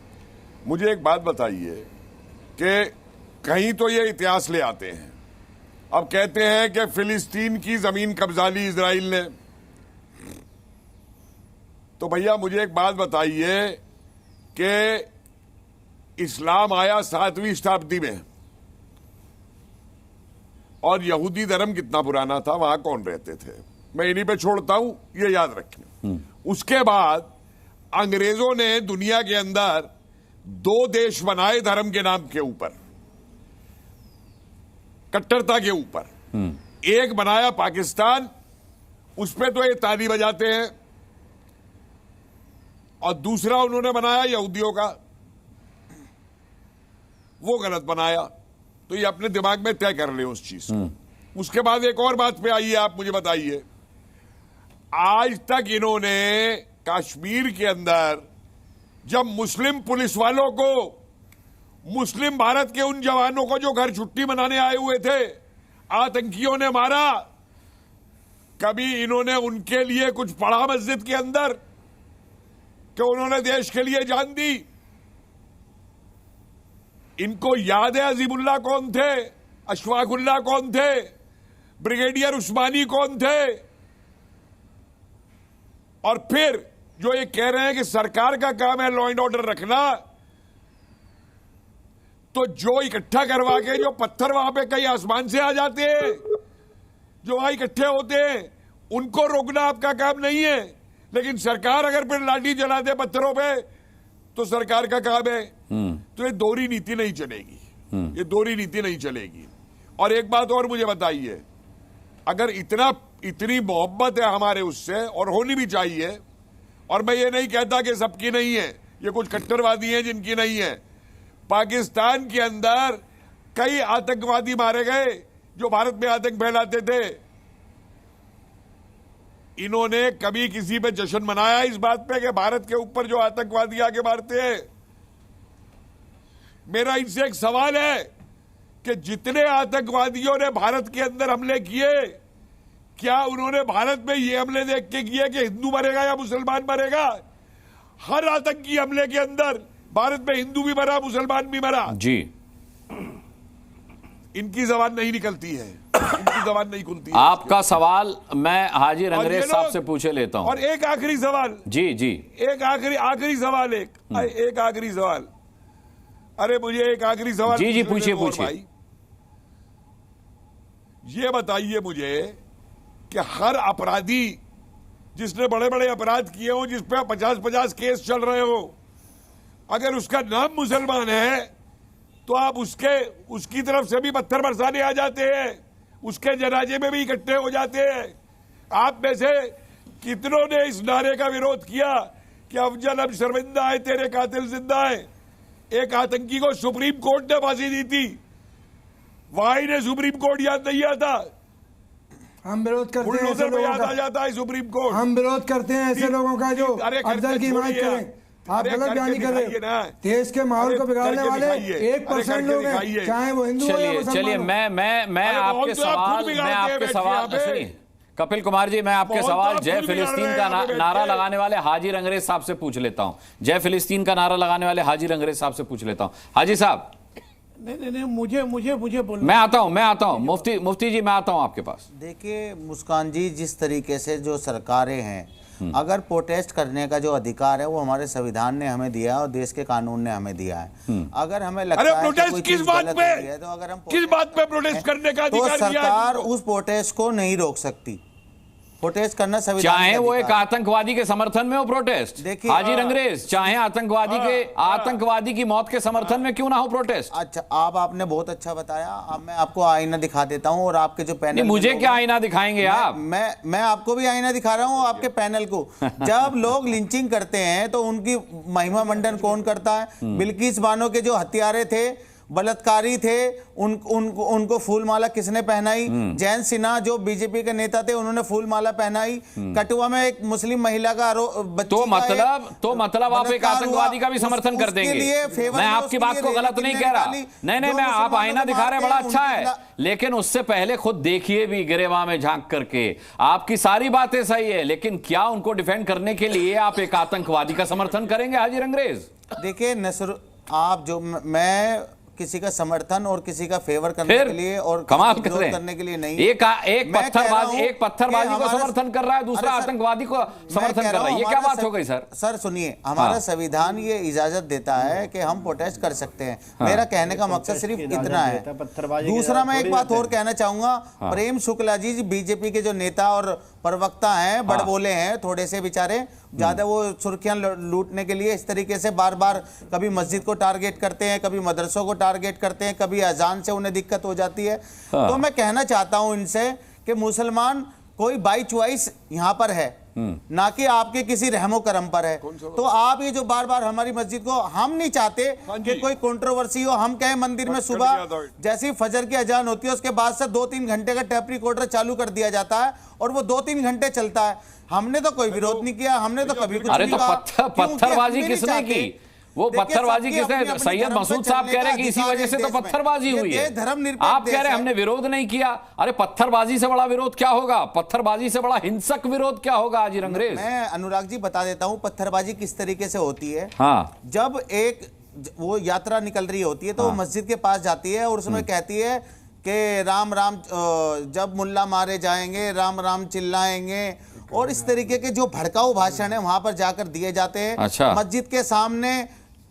मुझे एक बात बताइए कि कहीं तो ये इतिहास ले आते हैं, अब कहते हैं कि फिलिस्तीन की जमीन कब्जा ली इजराइल ने। तो भैया मुझे एक बात बताइए कि इस्लाम आया 7वीं शताब्दी में, और यहूदी धर्म कितना पुराना था, वहां कौन रहते थे? मैं इन्हीं पे छोड़ता हूं, ये याद रखें। उसके बाद अंग्रेजों ने दुनिया के अंदर 2 देश बनाए धर्म के नाम के ऊपर, कट्टरता के ऊपर। एक बनाया पाकिस्तान, उस पे तो ये ताली बजाते हैं, और दूसरा उन्होंने बनाया यहूदियों का, वो गलत बनाया। तो ये अपने दिमाग में तय कर ले उस चीज को। उसके बाद एक और बात पे आइए, आप मुझे बताइए, आज तक इन्होंने कश्मीर के अंदर जब मुस्लिम पुलिस वालों को, मुस्लिम भारत के उन जवानों को जो घर छुट्टी मनाने आए हुए थे, आतंकियों ने मारा, कभी इन्होंने उनके लिए कुछ पढ़ा मस्जिद के अंदर कि उन्होंने देश के लिए जान दी? इनको याद है अजीमुल्लाह कौन थे, अशफाकुल्लाह कौन थे, ब्रिगेडियर उस्मानी कौन थे? और फिर जो ये कह रहे हैं कि सरकार का काम है लॉ एंड ऑर्डर रखना, तो जो इकट्ठा करवा के जो पत्थर वहां पे कहीं आसमान से आ जाते हैं, जो वहां इकट्ठे होते हैं, उनको रोकना आपका काम नहीं है। लेकिन सरकार अगर फिर लाठी जला दे पत्थरों पे, तो सरकार का काम है। तो ये दोहरी नीति नहीं चलेगी, ये दोहरी नीति नहीं चलेगी। और एक बात और मुझे बताइए, अगर इतनी मोहब्बत है हमारे उससे, और होनी भी चाहिए, और मैं ये नहीं कहता कि सबकी नहीं है, ये कुछ कट्टरवादी हैं जिनकी नहीं है। पाकिस्तान के अंदर कई आतंकवादी मारे गए जो भारत में आतंक फैलाते थे। इन्होंने कभी किसी पे जश्न मनाया इस बात पे कि भारत के ऊपर जो आतंकवादी आके मारते हैं? मेरा इनसे एक सवाल है कि जितने आतंकवादियों ने भारत के अंदर हमले किए, क्या उन्होंने भारत में ये हमले देख के किए कि हिंदू मरेगा या मुसलमान मरेगा? हर आतंकी हमले के अंदर भारत में हिंदू भी मरा, मुसलमान भी मरा। जी, इनकी जबान नहीं निकलती है, इनकी जबान नहीं खुलती है। आपका सवाल मैं हाजी रंगरेज साहब से पूछे लेता हूं। और एक आखिरी सवाल, जी जी, एक आखिरी सवाल, एक आखिरी सवाल। अरे मुझे एक आखिरी सवाल, जी जी पूछिए पूछिए। ये बताइए मुझे कि हर अपराधी जिसने बड़े बड़े अपराध किए हो, जिस पे 50-50 केस चल रहे हो, अगर उसका नाम मुसलमान है, तो आप उसकी तरफ से भी पत्थर बरसाने आ जाते हैं, उसके जनाजे में भी इकट्ठे हो जाते हैं। आप में से कितनों ने इस नारे का विरोध किया कि अफजल अब शर्मिंदा है, तेरे कातिल जिंदा है? एक आतंकी को सुप्रीम कोर्ट ने फांसी दी थी, वहां ने सुप्रीम कोर्ट याद नहीं आता। हम विरोध करते हैं ऐसे लोगों याद आ का, जाता है सुप्रीम कोर्ट। हम विरोध करते हैं ऐसे लोगों का जो अफजल की हिमायत करें। आप गलत बयानी कर रहे हैं। देश के माहौल को बिगाड़ने वाले 1% लोग हैं, चाहे वो हिंदू हो या मुसलमान। चलिए मैं आपके सवाल सुनिए कपिल कुमार जी, मैं आपके सवाल जय फिलिस्तीन का नारा लगाने वाले हाजी रंगरेज साहब से पूछ लेता हूं। जय फिलिस्तीन का नारा लगाने वाले हाजी रंगरेज साहब से पूछ लेता हूं। हाजी साहब, नहीं, मुझे बोलना। मैं आता हूं मुफ्ती जी, मैं आता हूं आपके पास। देखिए मुस्कान जी, जिस तरीके से जो सरकारें हैं, अगर प्रोटेस्ट करने का जो अधिकार है वो हमारे संविधान ने हमें दिया है और देश के कानून ने हमें दिया है। अगर हमें लगता है कि कोई चीज गलत हो रही है, तो अगर हम किस बात पे प्रोटेस्ट करने का अधिकार तो सरकार उस प्रोटेस्ट को नहीं रोक सकती। प्रोटेस्ट करना संविधान चाहे का वो अधिकार एक आतंकवादी के समर्थन में हो प्रोटेस्ट, देखिए हाजी रंगरेज, चाहे आतंकवादी की मौत के समर्थन में क्यों ना हो प्रोटेस्ट। अच्छा, आपने बहुत अच्छा बताया। अब मैं आपको आईना दिखा देता हूं और आपके जो पैनल, मुझे क्या आईना दिखाएंगे आप? मैं आपको भी आईना दिखा रहा हूं, आपके पैनल को। जब लोग लिंचिंग करते हैं तो उनकी महिमा मंडन कौन करता है? बिल्किस बानो के जो हत्यारे थे, बलात्कारी थे, उनको फूलमाला किसने पहनाई? जयंत सिन्हा जो बीजेपी के नेता थे, उन्होंने फूलमाला पहनाई। कठुआ में एक मुस्लिम महिला का तो मतलब आप एक आतंकवादी का भी समर्थन कर देंगे? मैं आपकी बात को गलत नहीं कह रहा, नहीं, मैं आप आईना दिखा रहे हैं, बड़ा अच्छा है, लेकिन उससे पहले खुद देखिए भी गिरेवा में झांक करके। आपकी सारी बातें सही है, लेकिन क्या उनको डिफेंड करने के लिए आप एक आतंकवादी का समर्थन करेंगे हाजी रंगरेज? देखिए नसर, आप जो मैं किसी का समर्थन और किसी का फेवर करने के लिए और कमाल करने के लिए नहीं। एक पत्थरबाजी को समर्थन कर रहा है, दूसरा आतंकवादी को समर्थन कर रहा है, ये क्या बात हो गई सर? सर सुनिए, हमारा संविधान ये इजाजत देता है कि हम प्रोटेस्ट कर सकते हैं। मेरा कहने का मकसद सिर्फ इतना है। दूसरा मैं एक बात और कहना चाहूंगा, प्रेम शुक्ला जी बीजेपी के जो नेता और प्रवक्ता हैं, बड़बोले हैं थोड़े से बेचारे, ज्यादा वो सुर्खियां लूटने के लिए इस तरीके से बार बार कभी मस्जिद को टारगेट करते हैं, कभी मदरसों को टारगेट करते हैं, कभी अजान से उन्हें दिक्कत हो जाती है। तो मैं कहना चाहता हूं इनसे कि मुसलमान कोई बाई चॉइस यहां पर है, ना कि आपके किसी रहमो करम पर है। तो आप ये जो बार बार हमारी मस्जिद को, हम नहीं चाहते कि कोई कंट्रोवर्सी हो। हम कहें मंदिर में सुबह जैसी फजर की अजान होती है उसके बाद से 2-3 घंटे का टेप रिकॉर्डर चालू कर दिया जाता है और वो 2-3 घंटे चलता है। हमने तो कोई विरोध नहीं किया, हमने तो कभी कुछ नहीं कहा। पत्थरबाजी किसने की? वो पत्थरबाजी किसने? सैयद मसूद साहब कह रहे हैं कि इसी वजह से तो पत्थरबाजी हुई है। आप कह रहे हैं हमने विरोध नहीं किया। अरे पत्थरबाजी से बड़ा विरोध क्या होगा? पत्थरबाजी से बड़ा हिंसक विरोध क्या होगा हाजी रंगरेज? मैं अनुराग जी बता देता हूं पत्थरबाजी किस तरीके से होती है। हाँ, जब वो यात्रा निकल रही होती है तो वो मस्जिद के पास जाती है और उसमें कहती है कि राम राम, जब मुल्ला मारे जाएंगे राम राम चिल्लाएंगे, और इस तरीके के जो भड़काऊ भाषण है वहां पर जाकर दिए जाते हैं। अच्छा। मस्जिद के सामने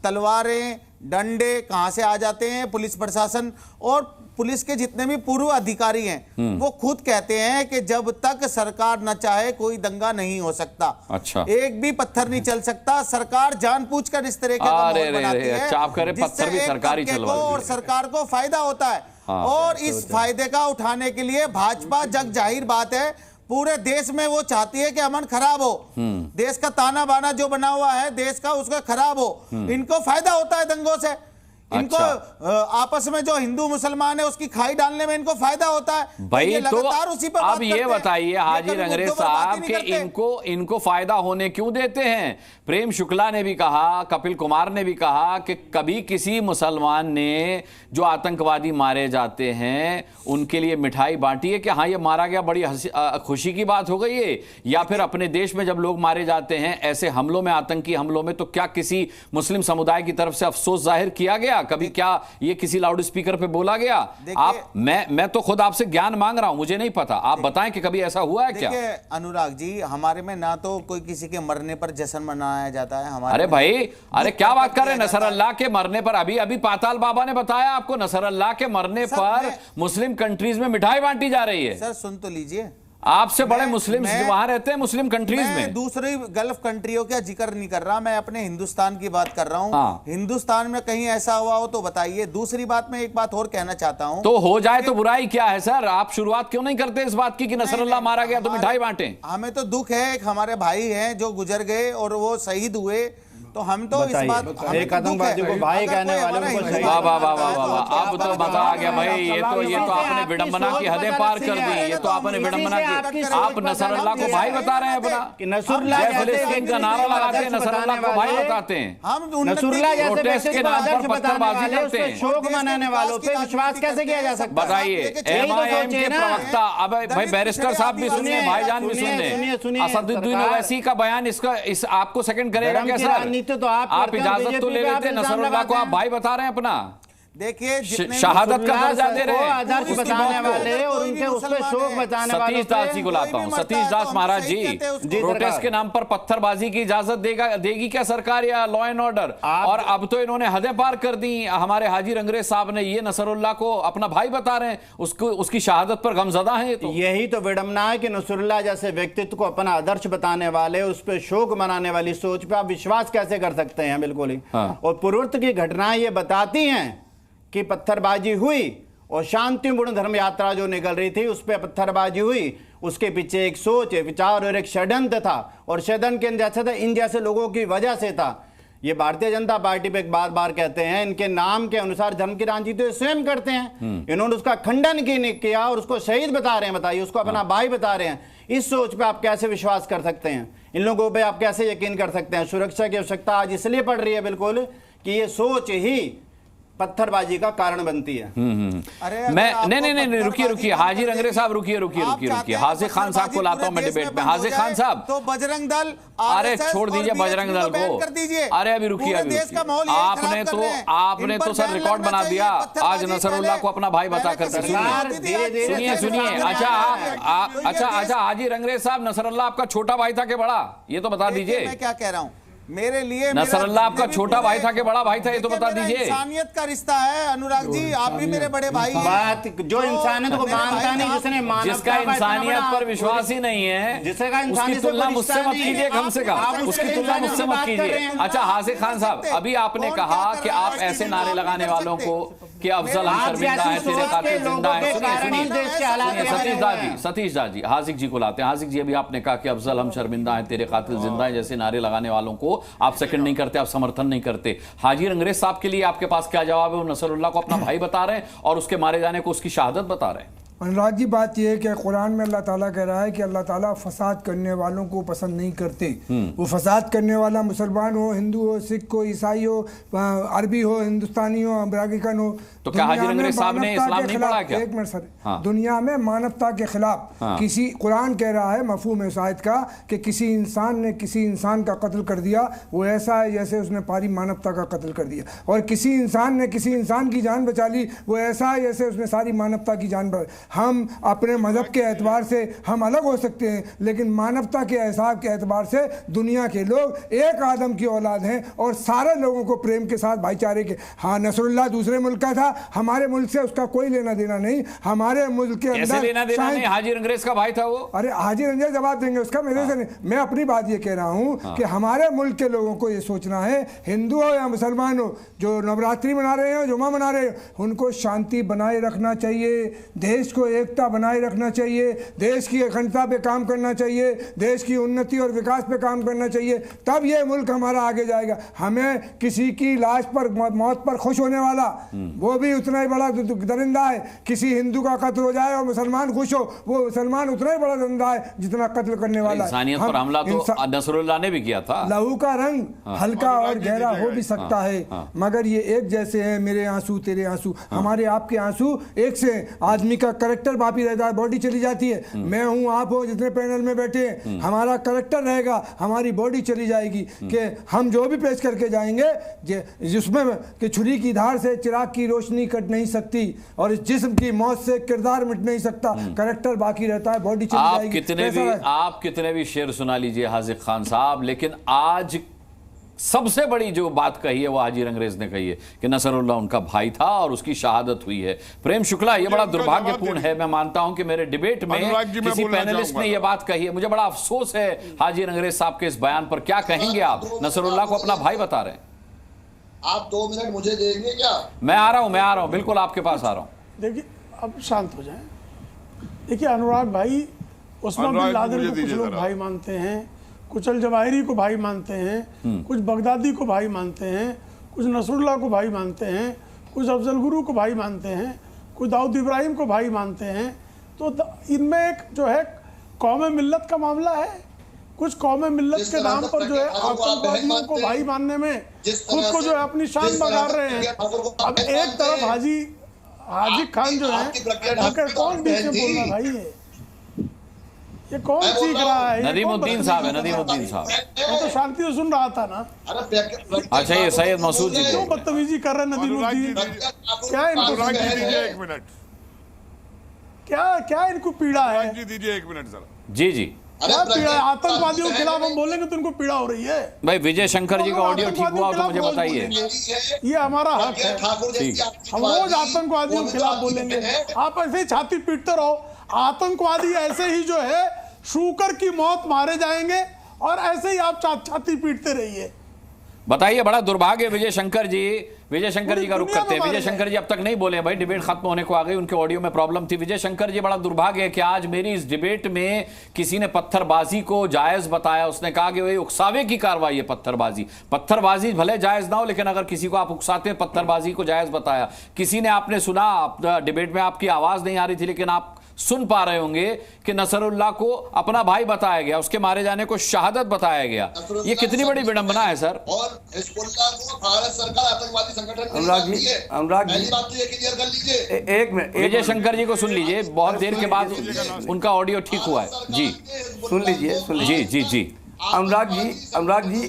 तलवारें, डंडे कहां से आ जाते हैं? पुलिस प्रशासन और पुलिस के जितने भी पूर्व अधिकारी हैं वो खुद कहते हैं कि जब तक सरकार न चाहे कोई दंगा नहीं हो सकता। अच्छा। एक भी पत्थर नहीं चल सकता। सरकार जानबूझकर इस तरह का माहौल बनाती है जिससे और सरकार को फायदा होता है। और इस फायदे का उठाने के लिए भाजपा, जग जाहिर बात है, पूरे देश में वो चाहती है कि अमन खराब हो, देश का ताना बाना जो बना हुआ है देश का उसका खराब हो। इनको फायदा होता है दंगों से। इनको आपस में जो हिंदू मुसलमान है उसकी खाई डालने में इनको फायदा होता है भाई। तो उसी पर अब ये बताइए हाजी रंगरेज साहब कि इनको फायदा होने क्यों देते हैं? प्रेम शुक्ला ने भी कहा, कपिल कुमार ने भी कहा कि कभी किसी मुसलमान ने जो आतंकवादी मारे जाते हैं उनके लिए मिठाई बांटी है कि हाँ ये मारा गया, बड़ी खुशी की बात हो गई है? या फिर अपने देश में जब लोग मारे जाते हैं ऐसे हमलों में, आतंकी हमलों में, तो क्या किसी मुस्लिम समुदाय की तरफ से अफसोस जाहिर किया गया? कभी क्या ये किसी लाउड स्पीकर पे बोला गया? आप मैं तो खुद आपसे ज्ञान मांग रहा हूं, मुझे नहीं पता, आप बताएं कि कभी ऐसा हुआ है क्या? अनुराग जी, हमारे में ना तो कोई किसी के मरने पर जश्न मनाया जाता है हमारे। अरे भाई, अरे क्या बात कर रहे हैं? नसरुल्लाह के मरने पर अभी पाताल बाबा ने बताया आपको, नसरुल्लाह के मरने पर मुस्लिम कंट्रीज में मिठाई बांटी जा रही है। सर सुन तो लीजिए, आपसे बड़े मुस्लिम वहां रहते हैं मुस्लिम कंट्रीज में। दूसरी गल्फ कंट्रियों का जिक्र नहीं कर रहा, मैं अपने हिंदुस्तान की बात कर रहा हूं। हाँ। हिंदुस्तान में कहीं ऐसा हुआ हो तो बताइए। दूसरी बात मैं एक बात और कहना चाहता हूं। तो हो जाए तो बुराई क्या है सर? आप शुरुआत क्यों नहीं करते इस बात की कि नसरुल्लाह मारा गया तो मिठाई बांटे? हमें तो दुख है, एक हमारे भाई हैं जो गुजर गए और वो शहीद हुए, तो हम तो इस बात, एक आतंकवादी को भाई कहने वालों को वाह वाह वाह वाह वाह, अब तो मजा आ गया भाई। ये तो आपने विडंबना की हदें पार कर दी। ये तो आपने विडंबना की। आप नसरुल्लाह को भाई बता रहे हैं अपना, फिलिस्तीन का नारा लगाते हैं, नसरुल्लाह को भाई बताते हैं। हम प्रोटेस्ट के नाम पर पत्थरबाजी करते हैं। शोक मनाने वालों पे विश्वास कैसे किया जा सकता है? बताइए। MIM के प्रवक्ता, अब भाई बैरिस्टर साहब भी सुनिए, भाईजान भी सुनिए, असदुद्दीन ओवैसी का बयान इस आपको सेकंड करेगा क्या सर? तो आप इजाजत तो ले लेते, नसरुल्लाह को आप भाई बता रहे हैं अपना। देखिए शहादत का दर्जा दे रहे हैं, आदर्श बताने वाले और उनके उस पर शोक बचाने वाले। सतीश दास जी को लाता हूँ। सतीश दास महाराज जी, प्रोटेस्ट के नाम पर पत्थरबाजी की इजाजत देगी क्या सरकार या लॉ एंड ऑर्डर? और अब तो इन्होंने हदें पार कर दी। हमारे हाजी रंगरेज साहब ने ये नसरुल्लाह को अपना भाई बता रहे हैं, उसकी शहादत पर गमजदा है। तो यही तो विडंबना है कि नसरुल्लाह जैसे व्यक्तित्व को अपना आदर्श बताने वाले, उस पर शोक मनाने वाली सोच पे आप विश्वास कैसे कर सकते हैं? बिल्कुल ही। और पूर्वोत्तर की घटनाएं ये बताती हैं कि पत्थरबाजी हुई और शांतिपूर्ण धर्म यात्रा जो निकल रही थी उस पर पत्थरबाजी हुई। उसके पीछे एक सोच, विचार और एक षड्यंत्र था, और षड्यंत्र के जैसे था इन जैसे लोगों की वजह से था। ये भारतीय जनता पार्टी पे बार बार कहते हैं, इनके नाम के अनुसार धर्म की राजनीति तो स्वयं करते हैं। इन्होंने उसका खंडन किया और उसको शहीद बता रहे हैं। बताइए, उसको अपना भाई बता रहे हैं। इस सोच पे आप कैसे विश्वास कर सकते हैं? इन लोगों पे आप कैसे यकीन कर सकते हैं? सुरक्षा की आवश्यकता आज इसलिए पड़ रही है बिल्कुल कि ये सोच ही पत्थरबाजी का कारण बनती है। मैं नहीं रुकिए हाजी रंगरेज साहब, रुकिए। हाजिर खान साहब को लाता हूं मैं डिबेट में। हाजिर खान साहब, तो बजरंग दल, अरे छोड़ दीजिए बजरंग दल को। अरे अभी रुकिए, आपने तो सर रिकॉर्ड बना दिया आज नसरुल्लाह को अपना भाई बता कर। सुनिए। अच्छा हाजी रंगरेज साहब, नसरुल्लाह आपका छोटा भाई था कि बड़ा, ये तो बता दीजिए। मैं क्या कह रहा हूँ, मेरे लिए नसरुल्लाह आपका छोटा भाई था कि बड़ा भाई था, ये तो बता दीजिए। इंसानियत का रिश्ता है अनुराग जी, आप भी मेरे बड़े भाई हैं। बात जो इंसानियत को मानता नहीं, जिसका इंसानियत पर विश्वास ही नहीं है, उसकी तुलना मुझसे मत कीजिए, कम से कम उसकी तुलना मुझसे मत कीजिए। अच्छा हाजिर खान साहब, अभी आपने कहा कि आप ऐसे नारे लगाने वालों को कि अफजल हम शर्मिंदा है, तेरे कातिल जिंदा है। सुनिए सतीश दास जी, हाजिर जी को लाते हैं। हाजिर जी, अभी आपने कहा कि अफजल हम शर्मिंदा है, तेरे कातिल जिंदा है जैसे नारे लगाने वालों को आप सेकंड नहीं करते, आप समर्थन नहीं करते। हाजी रंगरेज साहब के लिए आपके पास क्या जवाब है? वो नसरुल्लाह को अपना भाई बता रहे हैं और उसके मारे जाने को उसकी शहादत बता रहे हैं। अनुराग जी, बात यह है कि कुरान में अल्लाह ताला कह रहा है कि अल्लाह ताला फसाद करने वालों को पसंद नहीं करते। वो फसाद करने वाला मुसलमान हो, हिंदू हो, सिख हो, ईसाई हो, अरबी हो, हिंदुस्तानी हो, अमेरिकन हो, तो क्या हाजी रंगरेज साहब ने इस्लाम नहीं पढ़ा क्या? एक मिनट सर, दुनिया में मानवता के खिलाफ किसी, कुरान कह रहा है मफहूम शायद का कि किसी इंसान ने किसी इंसान का कत्ल कर दिया, वो ऐसा है जैसे उसने पारी मानवता का कत्ल कर दिया। और किसी इंसान ने किसी इंसान की जान बचा ली, वो ऐसा है जैसे उसने सारी मानवता की जान बचा। हम अपने मजहब के एतबार से हम अलग हो सकते हैं, लेकिन मानवता के एहसास के एतबार से दुनिया के लोग एक आदम की औलाद हैं और सारे लोगों को प्रेम के साथ भाईचारे के। हाँ, नसरुल्लाह दूसरे मुल्क का था, हमारे मुल्क से उसका कोई लेना देना नहीं। हमारे मुल्क के अंदर लेना देना नहीं, हाजी रंगरेज का भाई था वो। अरे हाजी रंगरेज जवाब देंगे उसका, मेरे से नहीं। मैं अपनी बात ये कह रहा हूँ कि हमारे मुल्क के लोगों को ये सोचना है, हिंदू हो या मुसलमान हो, जो नवरात्रि मना रहे हैं, जुमा मना रहे हैं, उनको शांति बनाए रखना चाहिए, देश को एकता बनाए रखना चाहिए, देश की अखंडता पे काम करना चाहिए, देश की उन्नति और विकास पे काम करना चाहिए, तब ये मुल्क हमारा आगे जाएगा। हमें किसी की लाश पर, मौत पर खुश होने वाला वो भी उतना ही बड़ा दरिंदा है। किसी हिंदू का कत्ल हो जाए और मुसलमान खुश हो, वो मुसलमान उतना ही बड़ा दरिंदा है जितना कत्ल करने वाला है। इंसानियत पर हमला तो नसरुल्लाह ने भी किया था। लहू का रंग हल्का और गहरा हो भी सकता है, मगर ये एक जैसे है। मेरे आंसू तेरे आंसू, हमारे आपके आंसू एक से। आदमी का करेक्टर बाकी रहता है, बॉडी चली जाती है। मैं हूं, आप हो, जितने पैनल में बैठे हैं, हमारा करेक्टर रहेगा, हमारी बॉडी चली जाएगी। कि हम जो भी पेश करके जाएंगे, जिसमें कि छुरी की धार से चिराग की रोशनी कट नहीं सकती और इस जिस्म की मौत से किरदार मिट नहीं सकता। करेक्टर बाकी रहता है, बॉडी चली जाएगी। आप कितने भी शेर सुना लीजिए हाजिर खान साहब, लेकिन आज सबसे बड़ी जो बात कही है वो हाजी रंगरेज ने कही है कि नसरुल्लाह उनका भाई था और उसकी शहादत हुई है। प्रेम शुक्ला, ये बड़ा दुर्भाग्यपूर्ण है। मैं मानता हूं कि मेरे डिबेट में किसी पैनलिस्ट ने ये बात कही है। मुझे बड़ा अफसोस है हाजी रंगरेज साहब के इस बयान पर। क्या कहेंगे आप? नसरुल्लाह को अपना भाई बता रहे हैं। आप 2 मिनट मुझे देंगे क्या? मैं आ रहा हूं, बिल्कुल आपके पास आ रहा हूं। देखिए, अब शांत हो जाए। देखिए अनुराग भाई, उस्मान बिन लादेन को कुछ लोग भाई मानते हैं, कुछ अल जवाहिरी को भाई मानते हैं, कुछ बगदादी को भाई मानते हैं, कुछ नसरुल्लाह को भाई मानते हैं, कुछ अफजल गुरु को भाई मानते हैं, कुछ दाऊद इब्राहिम को भाई मानते हैं। तो इनमें एक जो है कौम मिल्लत का मामला है। कुछ कौम मिल्लत के नाम पर जो है आतंकवादियों को भाई मानने में खुद को जो है अपनी शान बगाड़ रहे हैं। अब एक तरफ हाजी खान जो है, कौन बीच में बोल रहा भाई है? ये कौन सीख रहा है? नदीमुद्दीन साहब है, नदीमुद्दीन साहब। मैं तो शांति से सुन रहा था ना। अच्छा, ये सैयद मसूद जी क्यों बदतमीजी कर रहे हैं नदीमुद्दीन? क्या इनको एक मिनट, क्या इनको पीड़ा है? दीजिए 1 मिनट सर। जी जी, क्या पीड़ा है? आतंकवादियों के खिलाफ हम बोलेंगे तो इनको पीड़ा हो रही है। भाई विजय शंकर जी का ऑडियो ठीक हुआ तो मुझे बताइए। ये हमारा हक है, हम रोज आतंकवादियों के खिलाफ बोलेंगे। आप ऐसे ही छाती पीटते रहो, आतंकवादी ऐसे ही जो है शूकर की मौत मारे जाएंगे और ऐसे ही आप छाती पीटते रहिए। बताइए, बड़ा दुर्भाग्य विजय शंकर जी का रुख करते हैं। विजय शंकर जी अब तक नहीं बोले भाई, डिबेट खत्म होने को आ गई, उनके ऑडियो में प्रॉब्लम थी। विजय शंकर जी, बड़ा दुर्भाग्य है कि आज मेरी इस डिबेट में किसी ने पत्थरबाजी को जायज बताया। उसने कहा कि वही उकसावे की कार्रवाई है पत्थरबाजी भले जायज ना हो, लेकिन अगर किसी को आप उकसाते हैं पत्थरबाजी को जायज बताया। किसी ने, आपने सुना डिबेट में, आपकी आवाज नहीं आ रही थी लेकिन आप सुन पा रहे होंगे कि नसरुल्लाह को अपना भाई बताया गया, उसके मारे जाने को शहादत बताया गया। ये कितनी बड़ी विडंबना है सर। और हिजबुल्लाह को भारत सरकार आतंकवादी संगठन अनुराग जी कर लीजिए। एक मिनट, विजय शंकर जी को सुन लीजिए, बहुत देर के बाद उनका ऑडियो ठीक हुआ है। जी सुन लीजिए। जी जी अनुराग जी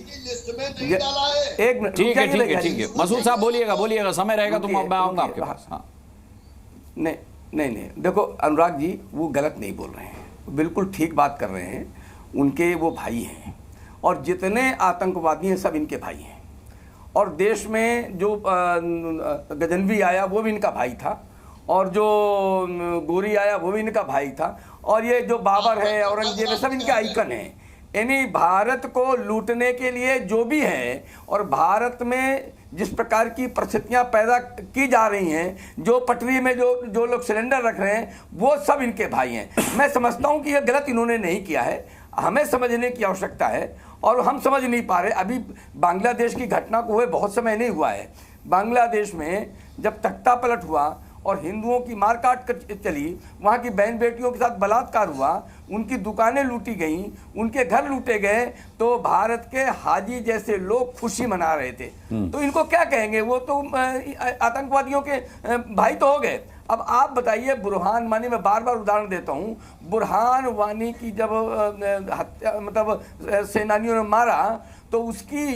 एक मिनट, ठीक है। मसूद साहब बोलिएगा, समय रहेगा तो मैं आऊंगा आपके पास। हाँ, नहीं, देखो अनुराग जी वो गलत नहीं बोल रहे हैं, बिल्कुल ठीक बात कर रहे हैं। उनके वो भाई हैं और जितने आतंकवादी हैं सब इनके भाई हैं। और देश में जो गजनवी आया वो भी इनका भाई था, और जो गोरी आया वो भी इनका भाई था, और ये जो बाबर है, औरंगजेब है, सब इनके आइकन हैं। यानी भारत को लूटने के लिए जो भी है, और भारत में जिस प्रकार की परिस्थितियां पैदा की जा रही हैं, जो पटरी में जो लोग सिलेंडर रख रहे हैं, वो सब इनके भाई हैं। मैं समझता हूं कि यह गलत इन्होंने नहीं किया है, हमें समझने की आवश्यकता है, और हम समझ नहीं पा रहे। अभी बांग्लादेश की घटना को हुए बहुत समय नहीं हुआ है। बांग्लादेश में जब तख्ता पलट हुआ और हिंदुओं की मारकाट चली, वहाँ की बहन बेटियों के साथ बलात्कार हुआ, उनकी दुकानें लूटी गईं, उनके घर लूटे गए, तो भारत के हाजी जैसे लोग खुशी मना रहे थे। तो इनको क्या कहेंगे? वो तो आतंकवादियों के भाई तो हो गए। अब आप बताइए, बुरहान वानी, मैं बार बार उदाहरण देता हूँ, बुरहान वानी की जब हत्या, मतलब सेनानियों ने मारा, तो उसकी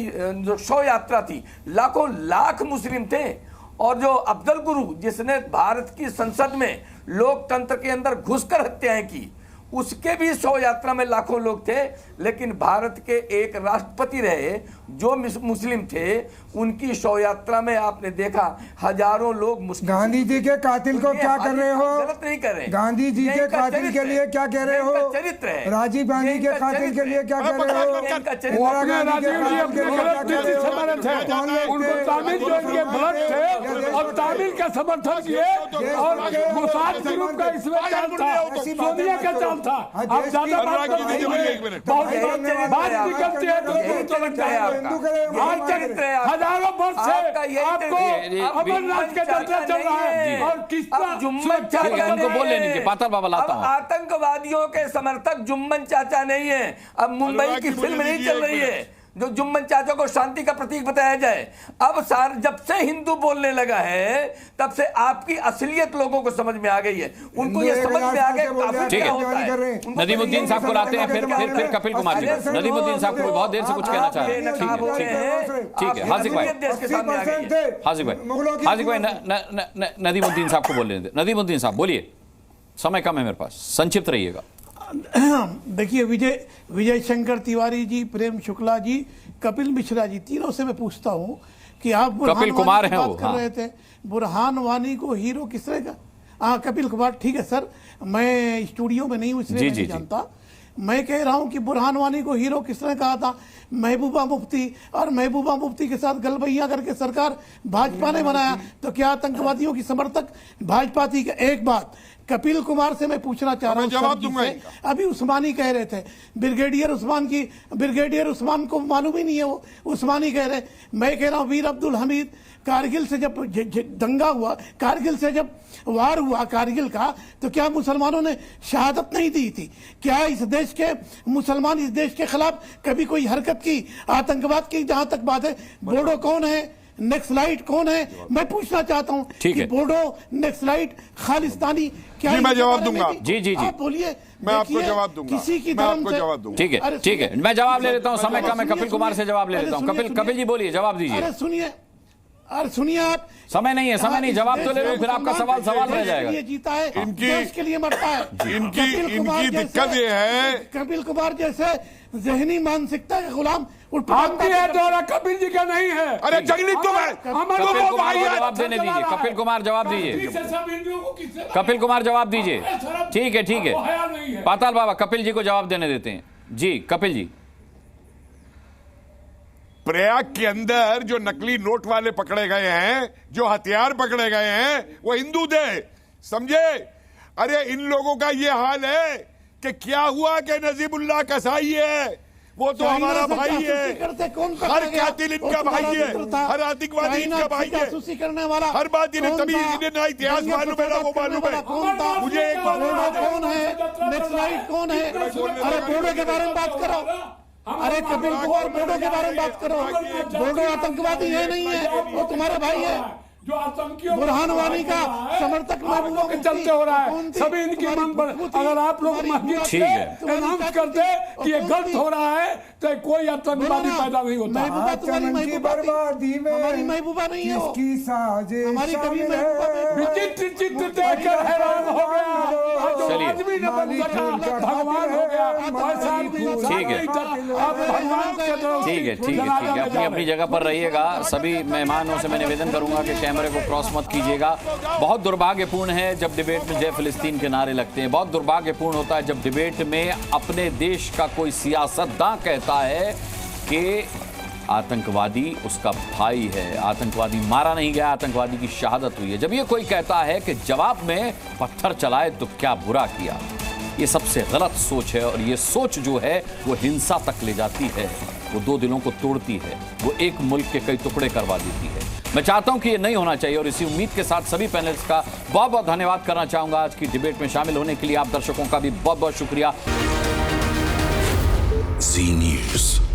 जो शव यात्रा थी, लाखों लाख मुस्लिम थे। और जो अफजल गुरु, जिसने भारत की संसद में लोकतंत्र के अंदर घुसकर हत्याएं की, उसके भी शव यात्रा में लाखों लोग थे। लेकिन भारत के एक राष्ट्रपति रहे जो मुस्लिम थे, उनकी शव यात्रा में आपने देखा हजारों लोग मुस्लिम। गांधी जी के कातिल को क्या कर रहे हो? गलत नहीं कर रहे। गांधी जी के कातिल के लिए क्या कह रहे हो? चरित्र है। राजीव गांधी के कातिल के लिए क्या कह रहे हो? इंदिरा गांधी के कातिल के लिए क्या कह रहे हो? उनको तामिल जो इनके ब्लड थे और तामिल का समर्थन किए, और मोसाद ग्रुप का इसमें चाल था, सोनिया का चाल था। आप ज्यादा बात निकलती है तो लगता है आपका हजारों वर्ष से आपको अमरनाथ का चर्चा चल रहा है, और किसका उनको बोल लेने के पातर बाबा लाता हूं। आतंकवादियों के समर्थक जुम्मन चाचा नहीं है। अब मुंबई की फिल्म नहीं चल रही है जो जुम्मन चाचा को शांति का प्रतीक बताया जाए। अब जब से हिंदू बोलने लगा है, तब से आपकी असलियत लोगों को समझ में आ गई है। उनको ये समझ में आ गया ठीक है। नदीमुद्दीन साहब को लाते हैं, फिर कपिल कुमार जी। नदीमुद्दीन साहब को बहुत देर से कुछ कहना चाह रहे हैं। ठीक है, हाजिक भाई, नदीमुद्दीन साहब को बोल रहे थे। नदीमुद्दीन साहब बोलिए, समय कम है मेरे पास, संक्षिप्त रहिएगा। देखिए, विजय शंकर तिवारी जी, प्रेम शुक्ला जी, कपिल मिश्रा जी, तीनों से मैं पूछता हूं कि आप कपिल कुमार हैं वो, कर रहे थे, बुरहान वानी को हीरो किस तरह का? हाँ, कपिल कुमार, ठीक है सर, मैं स्टूडियो में नहीं हूँ इसलिए नहीं जानता। मैं कह रहा हूं कि बुरहान वानी को हीरो किस तरह कहा था? महबूबा मुफ्ती, और महबूबा मुफ्ती के साथ गलबैया करके सरकार भाजपा ने बनाया, तो क्या आतंकवादियों की समर्थक भाजपा थी? एक बात कपिल कुमार से मैं पूछना चाह रहा हूँ, जवाब दूंगा। अभी उस्मानी कह रहे थे, ब्रिगेडियर उस्मान को मालूम ही नहीं है, वो उस्मानी कह रहे। मैं कह रहा हूँ वीर अब्दुल हमीद, कारगिल से जब दंगा हुआ, कारगिल से जब वार हुआ कारगिल का, तो क्या मुसलमानों ने शहादत नहीं दी थी? क्या इस देश के मुसलमान इस देश के खिलाफ कभी कोई हरकत की, आतंकवाद की? जहां तक बात है, बोडो कौन है? नक्सलाइट कौन है, मैं पूछना चाहता हूँ ठीक है। बोडो नक्सलाइट खालिस्तानी क्या जी, मैं जवाब दूंगा। जी आप बोलिए, मैं आपको जवाब दूंगा, किसी की मैं धर्म आपको से जवाब दूंगा। ठीक है, ठीक है, मैं जवाब ले लेता हूँ, समय का मैं कपिल कुमार से जवाब ले लेता हूँ। कपिल जी बोलिए, जवाब दीजिए। अरे सुनिए, अरे सुनिए, आप समय नहीं है, समय नहीं, जवाब तो ले लो, फिर आपका सवाल रह जाएगा। ये जीता है, देश के लिए मरता है। इनकी दिक्कत ये है, कपिल कुमार जैसे जहनी मानसिकता के गुलाम आपकी है दौरा, कपिल जी का नहीं है। अरे जंगली तो मैं कपिल कुमार को जवाब देने दीजिए। कपिल कुमार जवाब दीजिए। कपिल कुमार जवाब दीजिए। ठीक है, ठीक है, पाताल बाबा कपिल जी को जवाब देने देते हैं। जी कपिल जी। प्रयाग के अंदर जो नकली नोट वाले पकड़े गए हैं, जो हथियार पकड़े गए हैं, वो हिंदू थे, समझे? अरे इन लोगों का ये हाल है कि क्या हुआ कि नजीबुल्लाह कसाई है, वो तो हमारा भाई है, हर कातिल इनका भाई है, हर आतंकवादी इनका भाई है, हर बात इन्हें तभी इन्हें ना इतिहास मालूम है ना वो मालूम है। मुझे एक बात कौन है, नक्सलाइट कौन है? अरे बोडो के बारे में बात करो। अरे कपिल कुमार बोडो के बारे में बात करो। बोडो आतंकवादी है नहीं है, वो तुम्हारे भाई है। जो आतंकियों बुरहान वानी का समर्थक महबूबों के चलते हो रहा है, सभी इनकी मांग पर। अगर आप लोग अनाउंस करते कि ये गलत हो रहा है तो कोई आतंकवादी पैदा नहीं होता। महबूबा तुम्हारी महबूबा नहीं है, किसकी साजिश हमारी कभी महबूबा विचित्र चित्र देखकर हैरान हो गया। आदमी ने भगवान हो गया। ठीक है, ठीक है, ठीक है, ठीक है, अपनी अपनी जगह पर रहिएगा। सभी मेहमानों से मैं निवेदन करूंगा कि कैमरे को क्रॉस मत कीजिएगा। बहुत दुर्भाग्यपूर्ण है जब डिबेट में जय फिलिस्तीन के नारे लगते हैं। बहुत दुर्भाग्यपूर्ण होता है जब डिबेट में अपने देश का कोई सियासतदान कहता है कि आतंकवादी उसका भाई है, आतंकवादी मारा नहीं गया, आतंकवादी की शहादत हुई है। जब ये कोई कहता है कि जवाब में पत्थर चलाए तो क्या बुरा किया, ये सबसे गलत सोच है। और ये सोच जो है वो हिंसा तक ले जाती है, वो दो दिलों को तोड़ती है, वो एक मुल्क के कई टुकड़े करवा देती है। मैं चाहता हूं कि ये नहीं होना चाहिए और इसी उम्मीद के साथ सभी पैनलिस्ट का बहुत बहुत धन्यवाद करना चाहूंगा। आज की डिबेट में शामिल होने के लिए आप दर्शकों का भी बहुत बहुत शुक्रिया। जी न्यूज़।